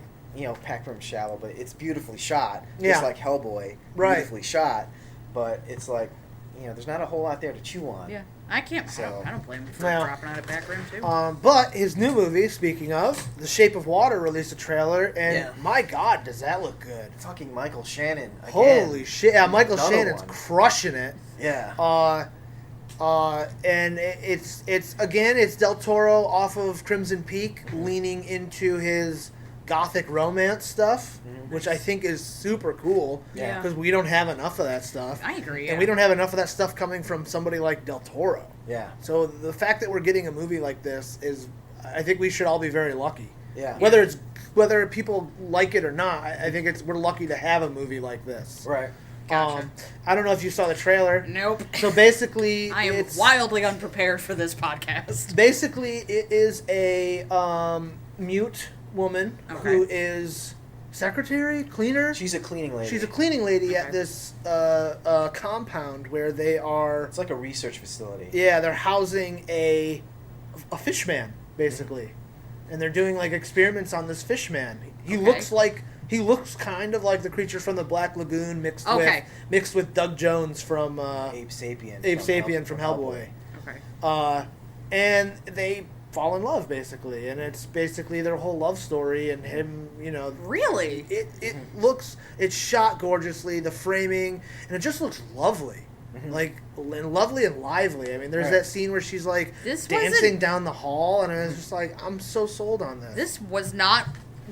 Pac Rim's shallow, but it's beautifully shot. Just like Hellboy. Right. Beautifully shot. But it's like, there's not a whole lot there to chew on. Yeah. I can't. So, I don't blame him for dropping out of Pac Rim, too. But his new movie, speaking of, The Shape of Water released a trailer, and my God, does that look good. Fucking Michael Shannon. Again. Holy shit. Yeah, Michael Shannon's crushing it. Yeah. And it's Del Toro off of Crimson Peak, leaning into his gothic romance stuff, which I think is super cool. Yeah. Because we don't have enough of that stuff. I agree. And we don't have enough of that stuff coming from somebody like Del Toro. Yeah. So the fact that we're getting a movie like this is, I think we should all be very lucky. Yeah. Whether people like it or not, I think we're lucky to have a movie like this. Right. Gotcha. I don't know if you saw the trailer. Nope. So basically, I am wildly unprepared for this podcast. Basically, it is a mute woman who is secretary, cleaner. She's a cleaning lady. She's a cleaning lady at this compound where they are. It's like a research facility. Yeah, they're housing a fish man, basically. And they're doing like experiments on this fish man. He looks kind of like the creature from the Black Lagoon mixed with Doug Jones from Abe Sapien. From Hellboy. Okay. And they fall in love basically, and it's basically their whole love story and him, Really? It's shot gorgeously, the framing, and it just looks lovely. Like, and lovely and lively. I mean, there's that scene where she's like dancing down the hall, and I was just like, I'm so sold on this. This was not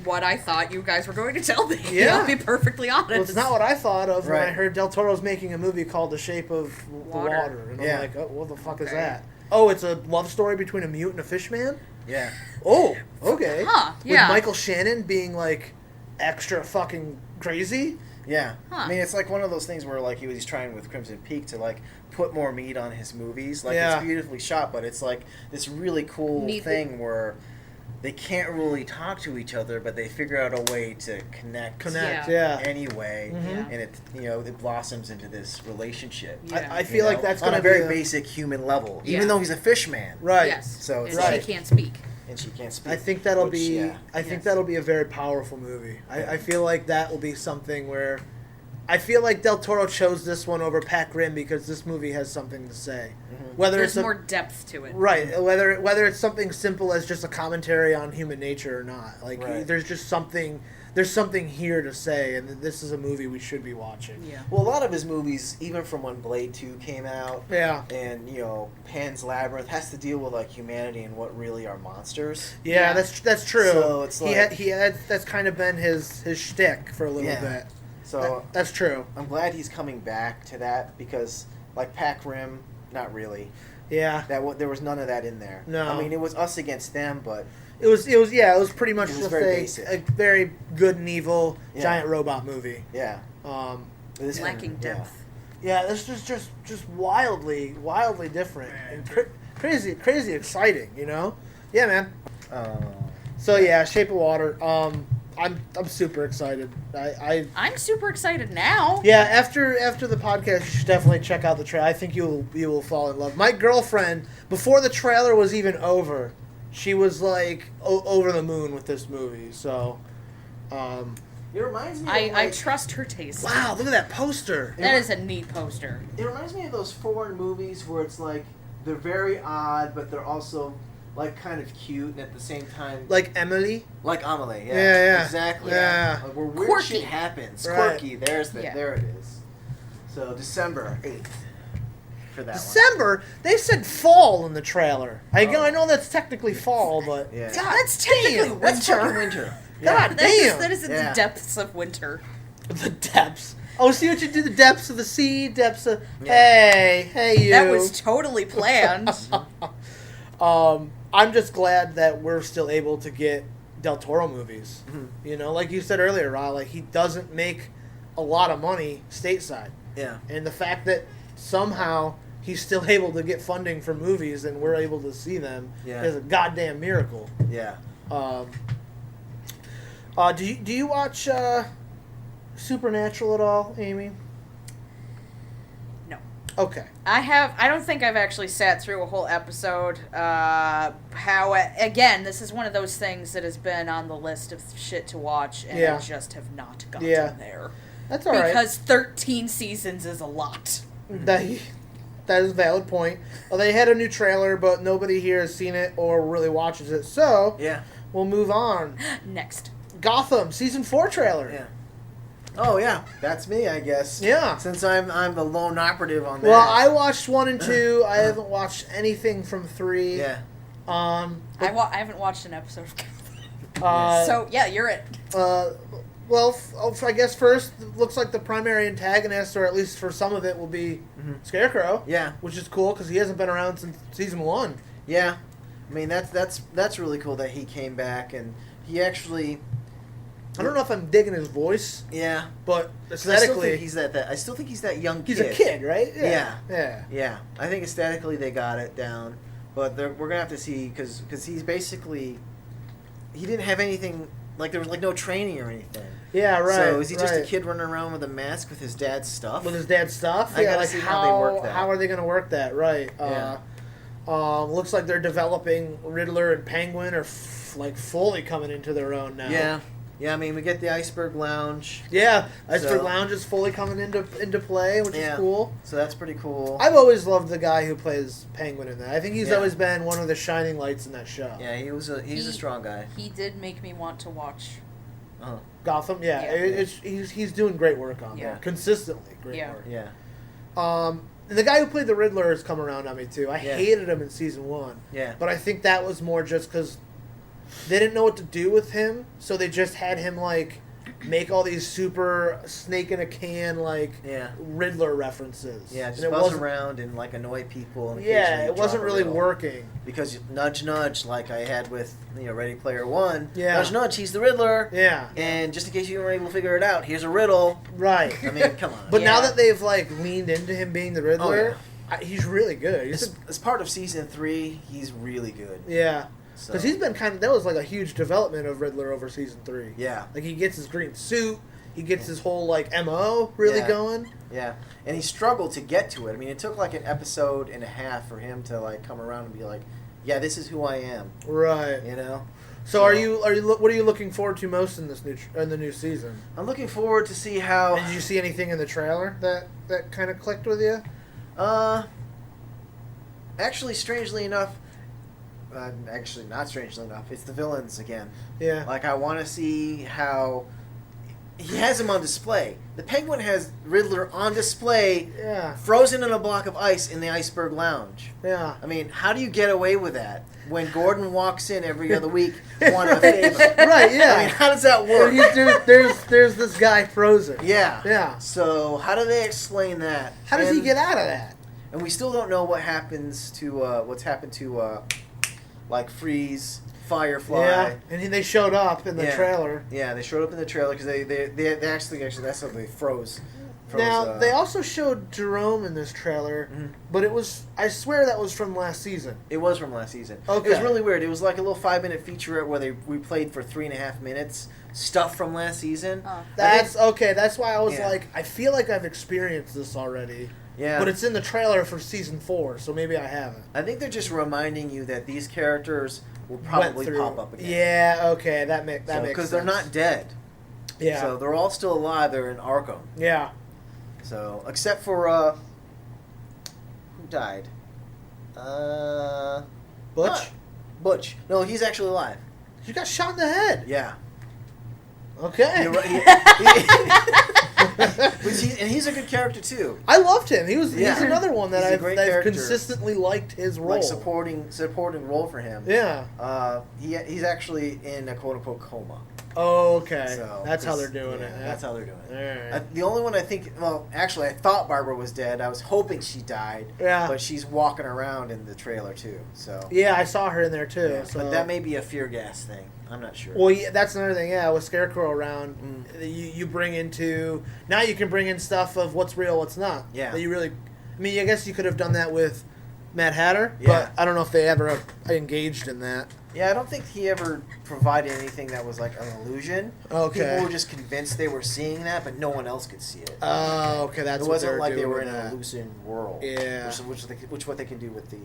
what I thought you guys were going to tell me. Yeah. I'll be perfectly honest. Well, it's not what I thought of when I heard Del Toro's making a movie called The Shape of the Water. And I'm like, oh, what the fuck is that? Oh, it's a love story between a mute and a fish man? Yeah. Oh, okay. Huh, yeah. With Michael Shannon being, like, extra fucking crazy? Yeah. Huh. I mean, it's like one of those things where, like, he's trying with Crimson Peak to, like, put more meat on his movies. Like, it's beautifully shot, but it's, like, this really cool thing where they can't really talk to each other, but they figure out a way to connect anyway, and it blossoms into this relationship. Yeah. I feel like that's on a very basic human level, even though he's a fish man. Right. Yes. So and she can't speak. And she can't speak. I think that'll be. I think that'll be a very powerful movie. I feel like that will be something where. I feel like Del Toro chose this one over Pat Grimm because this movie has something to say. Whether There's more depth to it. Right. Whether it's something simple as just a commentary on human nature or not. Like there's just something. There's something here to say, and this is a movie we should be watching. Yeah. Well, a lot of his movies, even from when Blade 2 came out, and Pan's Labyrinth, has to deal with like humanity and what really are monsters. Yeah, that's true. So it's like he had that's kind of been his shtick for a little bit. So that's true. I'm glad he's coming back to that because, like Pat Grimm, not really. Yeah. There was none of that in there. No. I mean, it was us against them, but it was pretty much just a very good and evil giant robot movie. Yeah. Lacking depth. Yeah, this is just wildly different and crazy exciting. Yeah, man. So yeah, Shape of Water. I'm super excited. I'm super excited now. Yeah, after the podcast, you should definitely check out the trailer. I think you will fall in love. My girlfriend, before the trailer was even over, she was like over the moon with this movie. So, it reminds me. I trust her taste. Wow, look at that poster. That is a neat poster. It reminds me of those foreign movies where it's like they're very odd, but they're also like kind of cute and at the same time like Emily. Like Amelie, yeah. Exactly. Yeah. Like where weird quirky shit happens. Right. Quirky. There it is. So December 8th for that December? one. They said fall in the trailer. I know that's technically fall, but yeah. God, that's technically winter. That's fucking winter. God damn. That is in the depths of winter. The depths. Oh, see what you do? The depths of the sea, depths of... Hey, you. That was totally planned. I'm just glad that we're still able to get Del Toro movies. Mm-hmm. Like you said earlier, Ra, like he doesn't make a lot of money stateside. Yeah. And the fact that somehow he's still able to get funding for movies and we're able to see them is a goddamn miracle. Yeah. Do you watch Supernatural at all, Amy? No. Okay. I don't think I've actually sat through a whole episode. Again, this is one of those things that has been on the list of shit to watch, and I just have not gotten there. That's all right. Because 13 seasons is a lot. That is a valid point. Well, they had a new trailer, but nobody here has seen it or really watches it, so we'll move on. Next. Gotham, Season 4 trailer. Yeah. Oh yeah, that's me, I guess. Yeah. Since I'm the lone operative on that. Well, I watched 1 and 2. I haven't watched anything from 3. Yeah. I haven't watched an episode of Gotham. So yeah, you're it. Well, I guess first, looks like the primary antagonist, or at least for some of it, will be Scarecrow. Yeah. Which is cool, because he hasn't been around since season 1. Yeah. I mean, that's really cool that he came back, and he actually... I don't know if I'm digging his voice. Yeah. But aesthetically... I still think he's that young kid. He's a kid, right? Yeah. I think aesthetically they got it down, but we're going to have to see, because he's basically... He didn't have anything... Like, there was, like, no training or anything. Yeah, right. So, is he just a kid running around with a mask with his dad's stuff? With his dad's stuff? I gotta see how they work that. How are they going to work that? Right. Yeah. Looks like they're developing Riddler and Penguin are, fully coming into their own now. Yeah. Yeah, I mean, we get the Iceberg Lounge. Yeah, Iceberg Lounge is fully coming into play, which is cool. So that's pretty cool. I've always loved the guy who plays Penguin in that. I think he's always been one of the shining lights in that show. Yeah, he's a strong guy. He did make me want to watch Gotham. Yeah. He's doing great work on that. Consistently great work. Yeah. And the guy who played the Riddler has come around on me too. I hated him in season 1. Yeah. But I think that was more just because they didn't know what to do with him, so they just had him make all these super snake in a can Riddler references. Yeah, just buzz around and annoy people. And it wasn't really working. Because nudge nudge, like I had with Ready Player One. Yeah. Nudge nudge, he's the Riddler. Yeah. And just in case you weren't able to figure it out, here's a riddle. Right. I mean, come on. But now that they've leaned into him being the Riddler, he's really good. As part of season 3, he's really good. Yeah. Because he's been that was a huge development of Riddler over season 3. Yeah. He gets his green suit, he gets his whole MO really going. Yeah. And he struggled to get to it. I mean, it took an episode and a half for him to come around and be yeah, this is who I am. Right. So are you what are you looking forward to most in the new season? I'm looking forward to see how. And did you see anything in the trailer that kind of clicked with you? Actually, strangely enough. Actually, not strangely enough, it's the villains again. Yeah. I want to see how he has them on display. The Penguin has Riddler on display, frozen in a block of ice in the Iceberg Lounge. Yeah. I mean, how do you get away with that when Gordon walks in every other week wanting a favor? Right. Yeah. I mean, how does that work? There's this guy frozen. Yeah. Yeah. So how do they explain that? How does he get out of that? And we still don't know what happens to what's happened to. Freeze, Firefly. Yeah, and they showed up in the trailer. Yeah, they showed up in the trailer because they actually that's how they froze. Now, they also showed Jerome in this trailer, but I swear that was from last season. It was from last season. Okay. It was really weird. It was a little 5-minute featurette where we played for 3.5 minutes stuff from last season. That's okay. That's why I was I feel like I've experienced this already. Yeah. But it's in the trailer for season 4, so maybe I haven't. I think they're just reminding you that these characters will probably pop up again. Yeah, okay, that makes sense. Because they're not dead. Yeah. So they're all still alive. They're in Arkham. Yeah. So, except for, who died? Butch? Butch. No, he's actually alive. He got shot in the head. Yeah. Okay. And he's a good character too. I loved him. He's another one that I've consistently liked his role. Supporting role for him. Yeah. He's actually in a quote unquote coma. Oh, okay. So that's how they're doing it. That's how they're doing it. All right. The only one I think, actually, I thought Barbara was dead. I was hoping she died. Yeah. But she's walking around in the trailer too. So. Yeah, I saw her in there too. Yeah, so. But that may be a fear gas thing. I'm not sure. Well, that's another thing. Yeah, with Scarecrow around, you bring into now you can bring in stuff of what's real, what's not. Yeah. That you really, I mean, I guess you could have done that with Mad Hatter, Yeah. but I don't know if they ever engaged in that. Yeah, I don't think he ever provided anything that was like an illusion. Okay. People were just convinced they were seing that, but no one else could see it. Oh, okay, that's it what wasn't like doing they were in with an that. illusion world. Yeah. Which what they can do with the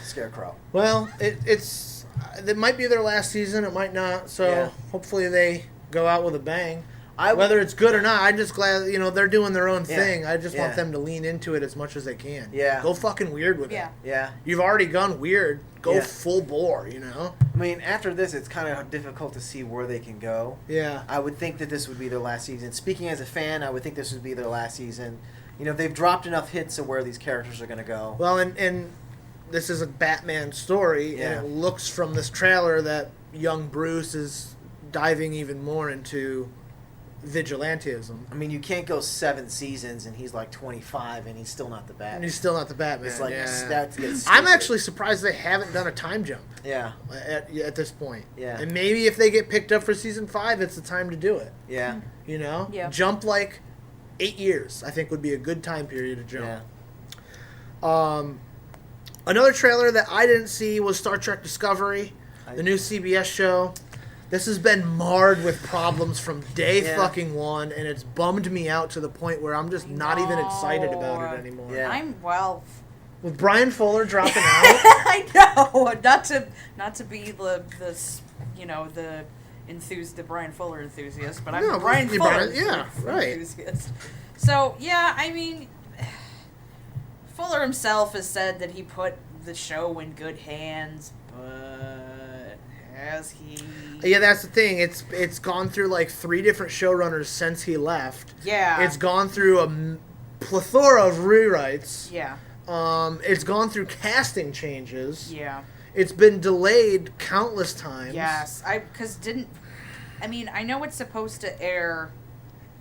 Scarecrow. Well, it might be their last season, it might not. So hopefully they go out with a bang. Whether it's good or not, I'm just glad they're doing their own thing. I just want them to lean into it as much as they can. Yeah. Go fucking weird with it. Yeah. You've already gone weird. Go full bore, I mean, after this, it's kind of difficult to see where they can go. Yeah. I would think that this would be their last season. Speaking as a fan, I would think this would be their last season. They've dropped enough hits of where these characters are going to go. Well, and this is a Batman story, and it looks from this trailer that young Bruce is diving even more into vigilantism. I mean, you can't go 7 seasons and he's like 25 and he's still not the Batman. And he's still not the Batman. It's like, yeah. that gets I'm stupid. actually surprised they haven't done a time jump. Yeah. At this point. Yeah. And maybe if they get picked up for season 5, it's the time to do it. Yeah. You know? Yeah. Jump like 8 years, I think would be a good time period to jump. Yeah. Another trailer that I didn't see was Star Trek Discovery, the new CBS show. This has been marred with problems from day fucking one, and it's bummed me out to the point where I'm just not even excited about it anymore. Yeah. With Brian Fuller dropping out. I know, not to be the Brian Fuller enthusiast, but I'm a Brian Fuller enthusiast. So yeah, I mean, Fuller himself has said that he put the show in good hands, but has he? Yeah, that's the thing. It's gone through like 3 different showrunners since he left. Yeah. It's gone through a plethora of rewrites. Yeah. It's gone through casting changes. Yeah. It's been delayed countless times. Yes. I know it's supposed to air,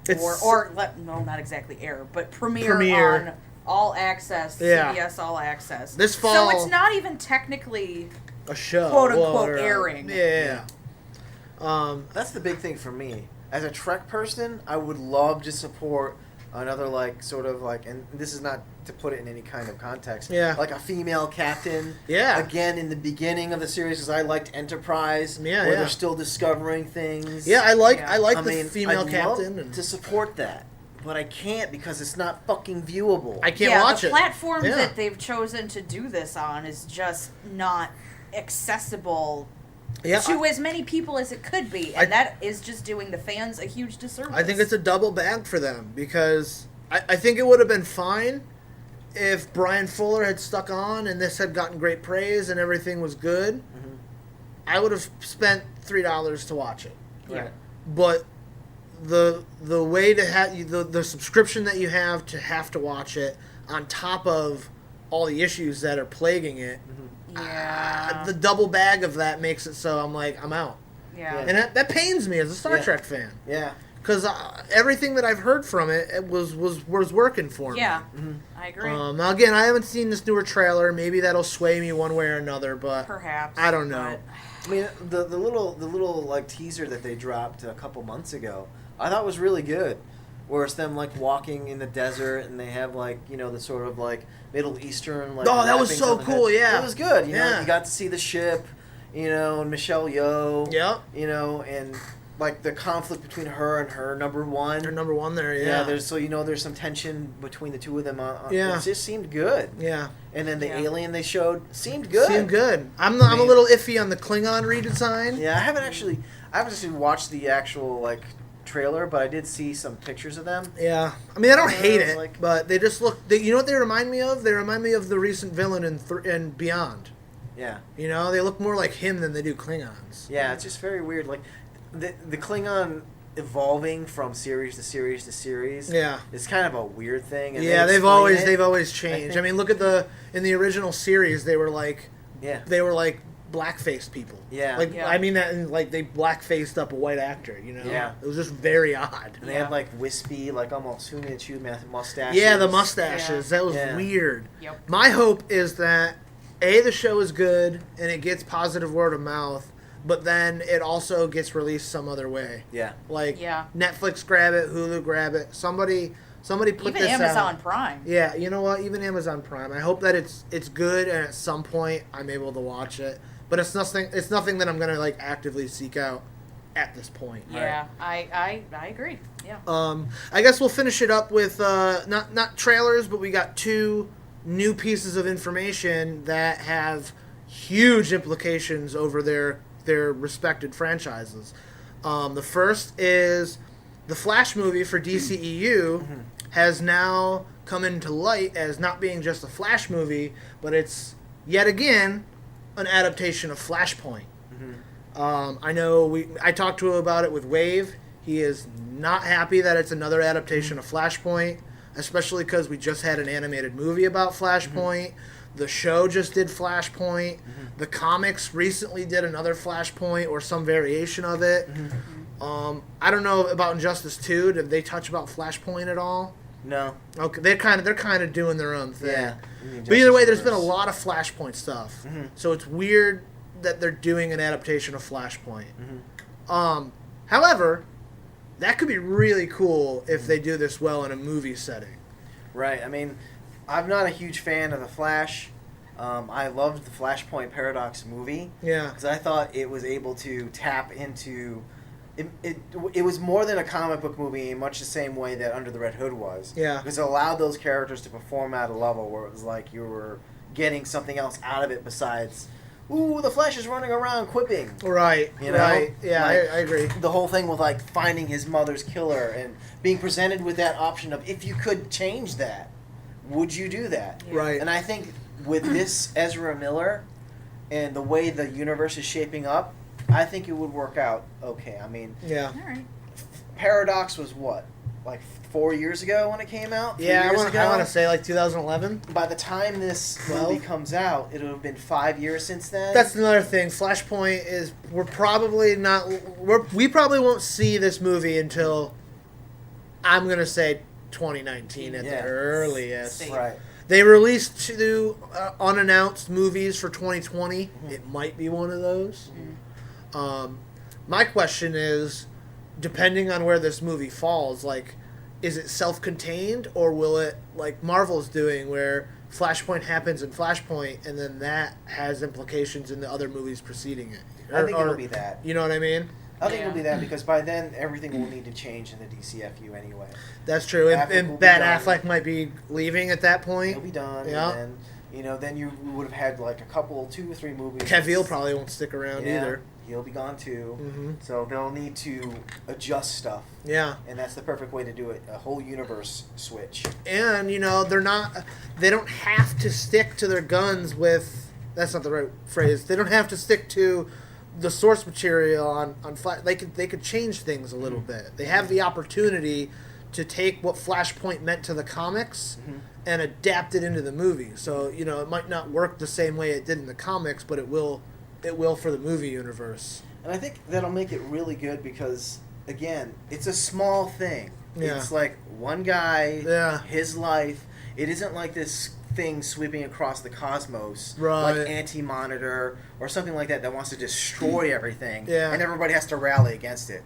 not exactly air, but premiere on All Access, CBS All Access. This fall. So it's not even technically a show, quote unquote, airing. Yeah. That's the big thing for me. As a Trek person, I would love to support another, like, sort of like, and this is not to put it in any kind of context, like a female captain. Yeah. Again, in the beginning of the series, because I liked Enterprise, where they're still discovering things. Yeah, I like the female I'd captain. Love to support that. But I can't because it's not fucking viewable. I can't watch the it. platform that they've chosen to do this on is just not accessible to as many people as it could be, and that is just doing the fans a huge disservice. I think it's a double bag for them, because I think it would have been fine if Brian Fuller had stuck on and this had gotten great praise and everything was good. Mm-hmm. I would have spent $3 to watch it. Yeah. But the way to have the subscription that you have to watch it on top of all the issues that are plaguing it. Mm-hmm. Yeah. The double bag of that makes it so I'm like, I'm out. Yeah. And that pains me as a Star Trek fan. Yeah. Because everything that I've heard from it was working for me. Yeah, I agree. Now, again, I haven't seen this newer trailer. Maybe that'll sway me one way or another, but perhaps I don't know. I mean, the little like teaser that they dropped a couple months ago, I thought was really good. Where it's them like walking in the desert, and they have like the sort of like Middle Eastern like. Oh, that was so cool! Head. Yeah, it was good. You know, you got to see the ship, and Michelle Yeoh. Yep. And like the conflict between her and her number one. Her number one there. Yeah. There's there's some tension between the two of them. Yeah. It just seemed good. Yeah. And then the alien they showed seemed good. I'm a little iffy on the Klingon redesign. Yeah, I haven't actually watched the actual like trailer, but I did see some pictures of them. Yeah, I mean I don't hate it, but they just look. You know what they remind me of? They remind me of the recent villain in Beyond. Yeah. They look more like him than they do Klingons. Yeah, it's just very weird. Like the Klingon evolving from series to series to series. Yeah, it's kind of a weird thing. And they've always changed. I mean, look at in the original series, they were like black-faced people. Yeah. I mean that in, like, they black-faced up a white actor, Yeah. It was just very odd. And they had, like, wispy, like, almost Fu Manchu mustaches. Yeah, the mustaches. Yeah. That was weird. Yep. My hope is that, the show is good, and it gets positive word of mouth, but then it also gets released some other way. Yeah. Like, Netflix grab it, Hulu grab it, somebody put even this out. Even Amazon Prime. Yeah, you know what? Even Amazon Prime. I hope that it's good, and at some point I'm able to watch it. But it's nothing that I'm gonna like actively seek out at this point. Yeah, right? I agree. Yeah. I guess we'll finish it up with not trailers, but we got 2 new pieces of information that have huge implications over their respected franchises. The first is the Flash movie for DCEU has now come into light as not being just a Flash movie, but it's yet again an adaptation of Flashpoint. I know I talked to him about it with Wave. He is not happy that it's another adaptation of Flashpoint, especially because we just had an animated movie about Flashpoint. The show just did Flashpoint. The comics recently did another Flashpoint or some variation of it. I don't know about Injustice 2. Did they touch about Flashpoint at all? No. Okay, they're kind of doing their own thing. Yeah. But either way, there's been a lot of Flashpoint stuff. So it's weird that they're doing an adaptation of Flashpoint. However, that could be really cool if they do this well in a movie setting. Right. I mean, I'm not a huge fan of The Flash. I loved the Flashpoint Paradox movie. Yeah. Because I thought it was able to tap into... It was more than a comic book movie in much the same way that Under the Red Hood was. Yeah. Because it allowed those characters to perform at a level where it was like you were getting something else out of it besides, ooh, the Flash is running around quipping. Right. You know? Right. Yeah, like, I agree. The whole thing with like finding his mother's killer and being presented with that option of if you could change that, would you do that? Yeah. Right. And I think with this Ezra Miller and the way the universe is shaping up, I think it would work out okay. I mean, yeah. All right. Paradox was what, like 4 years ago when it came out? Yeah, I want to say like 2011. By the time this movie comes out, it'll have been 5 years since then. That's another thing. Flashpoint is we probably won't see this movie until I'm gonna say 2019 at the earliest. Safe. Right. They released 2 unannounced movies for 2020. It might be one of those. My question is, depending on where this movie falls, like, is it self-contained or will it, like Marvel's doing, where Flashpoint happens in Flashpoint and then that has implications in the other movies preceding it? I think it'll be that. You know what I mean? I think it'll be that because by then everything will need to change in the DCFU anyway. That's true. And Ben Affleck might be leaving at that point. He'll be done. Yeah. And then, then you would have had like a couple, 2 or 3 movies. Cavill probably won't stick around either. He'll be gone too. Mm-hmm. So they'll need to adjust stuff. Yeah. And that's the perfect way to do it. A whole universe switch. And, they don't have to stick to their guns with, that's not the right phrase, they don't have to stick to the source material on Flash. They could change things a little bit. They have the opportunity to take what Flashpoint meant to the comics and adapt it into the movie. So, it might not work the same way it did in the comics, but it will for the movie universe. And I think that'll make it really good because, again, it's a small thing. Yeah. It's like one guy, Yeah. his life. It isn't like this thing sweeping across the cosmos, Right. like Anti-Monitor or something like that wants to destroy everything, Yeah. and everybody has to rally against it.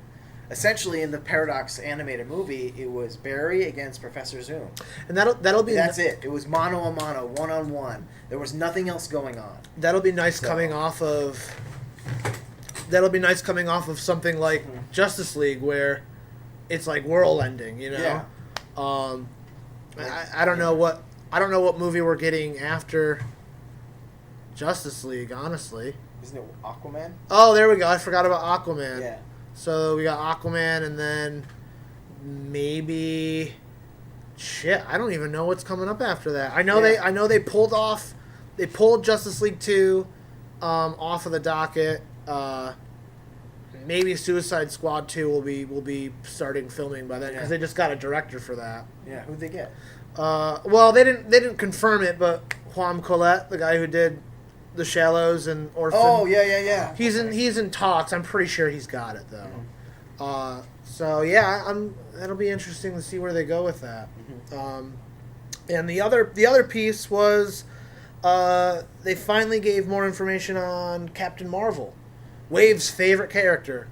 Essentially, in the Paradox animated movie, it was Barry against Professor Zoom. And that'll be That's it. It was mano a mano, 1-on-1. There was nothing else going on. That'll be nice coming off of. That'll be nice coming off of something like Justice League, where it's like world ending. Yeah. I don't know what movie we're getting after Justice League. Honestly. Isn't it Aquaman? Oh, there we go. I forgot about Aquaman. Yeah. So we got Aquaman, and then maybe. Shit, I don't even know what's coming up after that. I know they pulled Justice League 2 off of the docket. Maybe Suicide Squad 2 will be starting filming by then because they just got a director for that. Yeah, who'd they get? Well, they didn't confirm it, but Juan Collette, the guy who did The Shallows and Orphan. Oh, yeah. He's in talks. I'm pretty sure he's got it though. So yeah, that'll be interesting to see where they go with that. And the other piece was they finally gave more information on Captain Marvel, Wave's favorite character.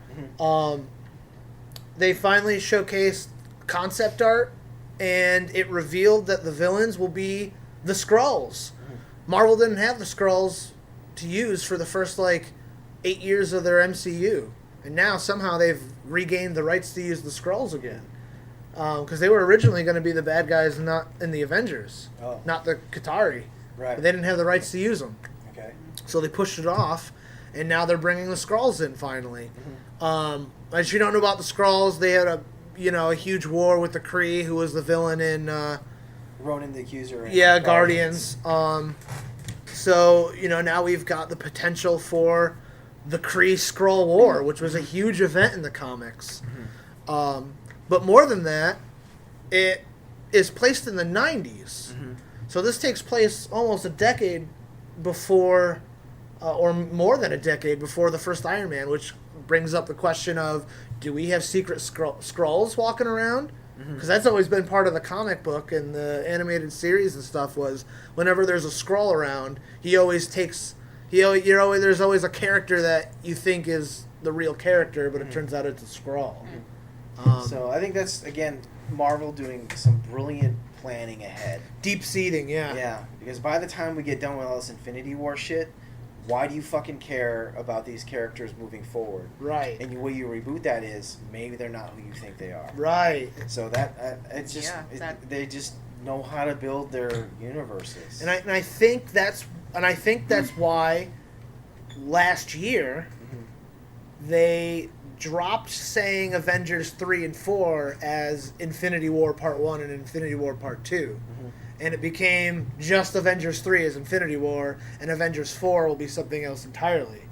They finally showcased concept art, and it revealed that the villains will be the Skrulls. Marvel didn't have the Skrulls to use for the first 8 years of their MCU. And now somehow they've regained the rights to use the Skrulls again. Because they were originally going to be the bad guys not in the Avengers, not the Qatari. Right. But they didn't have the rights to use them. Okay. So they pushed it off, and now they're bringing the Skrulls in finally. As you don't know about the Skrulls, they had a huge war with the Kree, who was the villain in Ronan the Accuser. and Guardians. So now we've got the potential for the Kree-Skrull War, which was a huge event in the comics. But more than that, it is placed in the 90s. So this takes place almost a decade before, or more than a decade before the first Iron Man, which brings up the question of, do we have secret Skrulls walking around? Because that's always been part of the comic book and the animated series and stuff, was whenever there's a Skrull around, he always takes... there's always a character that you think is the real character, but it turns out it's a Skrull. So I think that's, again, Marvel doing some brilliant planning ahead. Deep seeding, yeah. Yeah, because by the time we get done with all this Infinity War shit, why do you fucking care about these characters moving forward? Right. And the way you reboot that is, maybe they're not who you think they are. Right. So that it's just they just know how to build their universes. And I think that's why last year they dropped saying Avengers 3 and 4 as Infinity War Part 1 and Infinity War Part 2. And it became just Avengers 3 as Infinity War, and Avengers 4 will be something else entirely.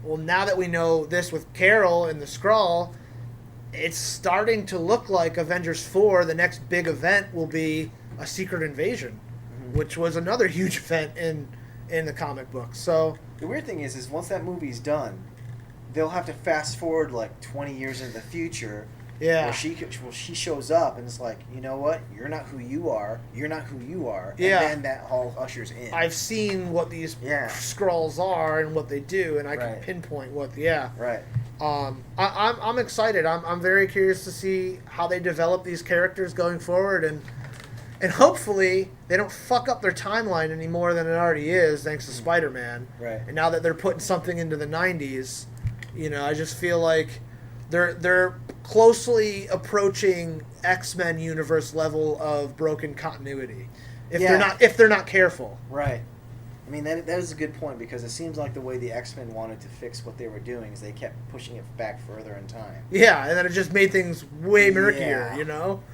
Well, now that we know this with Carol and the Skrull, it's starting to look like Avengers 4, the next big event, will be a Secret Invasion, which was another huge event in the comic book. So the weird thing is once that movie's done, they'll have to fast forward like 20 years into the future. Yeah. Where she shows up and it's like, you know what? You're not who you are. You're not who you are. Yeah. And then that all ushers in. I've seen what these Skrulls are and what they do, and I can pinpoint what. Yeah. Right. I'm excited. I'm very curious to see how they develop these characters going forward, and hopefully they don't fuck up their timeline any more than it already is, thanks to Spider-Man. Right. And now that they're putting something into the 90s, I just feel like they're closely approaching X-Men universe level of broken continuity. If they're not careful. Right. I mean, that is a good point, because it seems like the way the X-Men wanted to fix what they were doing is they kept pushing it back further in time. Yeah, and then it just made things way murkier,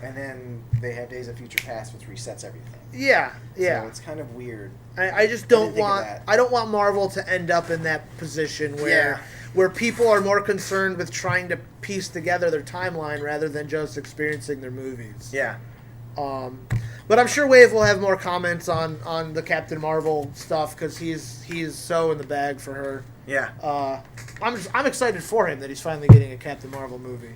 And then they had Days of Future Past, which resets everything. Yeah. So it's kind of weird. I just don't want Marvel to end up in that position where people are more concerned with trying to piece together their timeline rather than just experiencing their movies. Yeah. But I'm sure Wave will have more comments on the Captain Marvel stuff, because he's so in the bag for her. Yeah. I'm excited for him that he's finally getting a Captain Marvel movie.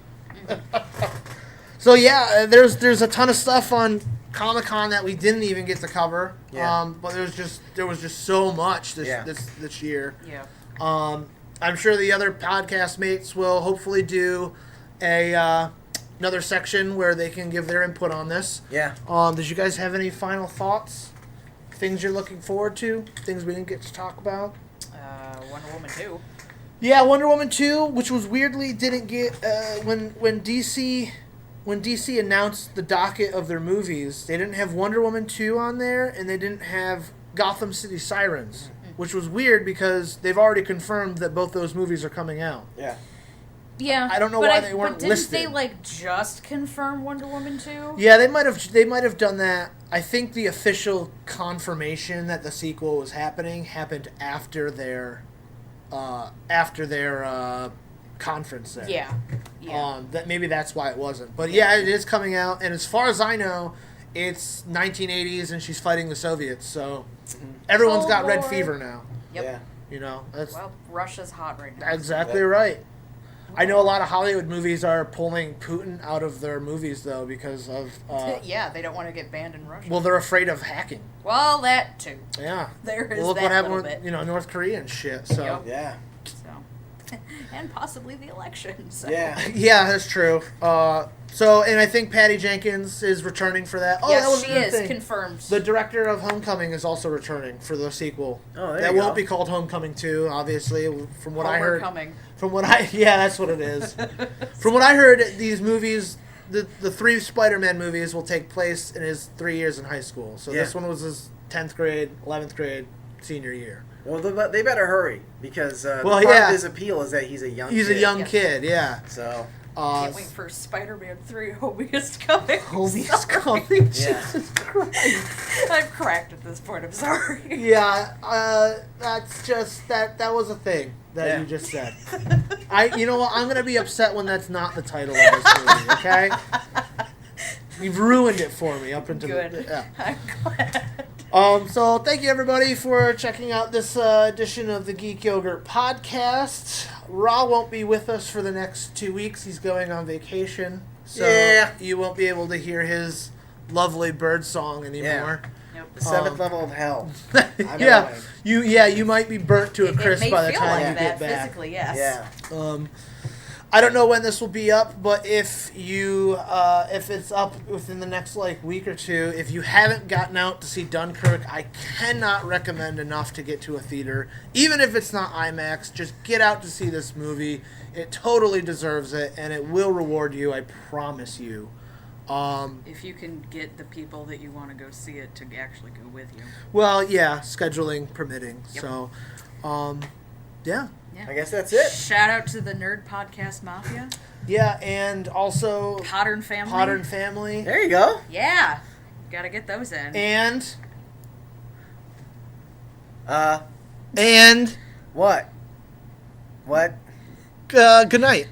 So yeah, there's a ton of stuff on Comic-Con that we didn't even get to cover. Yeah. But there was just so much this year. Yeah. I'm sure the other podcast mates will hopefully do another section where they can give their input on this. Yeah. Did you guys have any final thoughts? Things you're looking forward to? Things we didn't get to talk about? Wonder Woman 2. Yeah, Wonder Woman 2, which was weirdly didn't get when DC announced the docket of their movies, they didn't have Wonder Woman 2 on there, and they didn't have Gotham City Sirens, which was weird because they've already confirmed that both those movies are coming out. Yeah. Yeah, I don't know why they weren't listed. Didn't they just confirm Wonder Woman 2? Yeah, they might have done that. I think the official confirmation that the sequel was happened after their conference there. Yeah. That maybe that's why it wasn't. But yeah, it is coming out, and as far as I know, it's 1980s and she's fighting the Soviets. So everyone's got red fever now. Yep. Yeah. That's Russia's hot right now. exactly right. I know a lot of Hollywood movies are pulling Putin out of their movies, though, because of... they don't want to get banned in Russia. Well, they're afraid of hacking. Well, that, too. Yeah. There is look that what happened little with, bit. North Korea and shit, so... Yep. Yeah. So. And possibly the election, so... Yeah. Yeah, that's true. And I think Patty Jenkins is returning for that. Oh, yes, that was she another is, thing. confirmed. The director of Homecoming is also returning for the sequel. Oh, there that you won't go. be called Homecoming 2, obviously, from what I heard. Homecoming. Yeah, that's what it is. From what I heard, these movies, the 3 Spider-Man movies will take place in his 3 years in high school. So this one was his 10th grade, 11th grade, senior year. Well, they better hurry, because part of his appeal is that he's a young kid. He's a young kid, yeah. So... Can't wait for Spider-Man 3, Hobie is coming. Hobie is coming? Yeah. Jesus Christ. I'm cracked at this point, I'm sorry. Yeah, that's just, that was a thing that you just said. You know what, I'm going to be upset when that's not the title of this movie, okay? You've ruined it for me up until... Good. Yeah. I'm glad. So thank you everybody for checking out this edition of the Geek Yogurt podcast. Ra won't be with us for the next 2 weeks. He's going on vacation. So you won't be able to hear his lovely bird song anymore. Nope. The seventh level of hell. You might be burnt to a crisp by the time like you that get back. physically, yes. Yeah. I don't know when this will be up, but if it's up within the next week or two, if you haven't gotten out to see Dunkirk, I cannot recommend enough to get to a theater. Even if it's not IMAX, just get out to see this movie. It totally deserves it, and it will reward you, I promise you. If you can get the people that you want to go see it to actually go with you. Well, yeah, scheduling permitting. Yep. So, Yeah. I guess that's it. Shout out to the Nerd Podcast Mafia. Yeah, and also Podern Family. There you go. Yeah. Gotta get those in. And What? good night.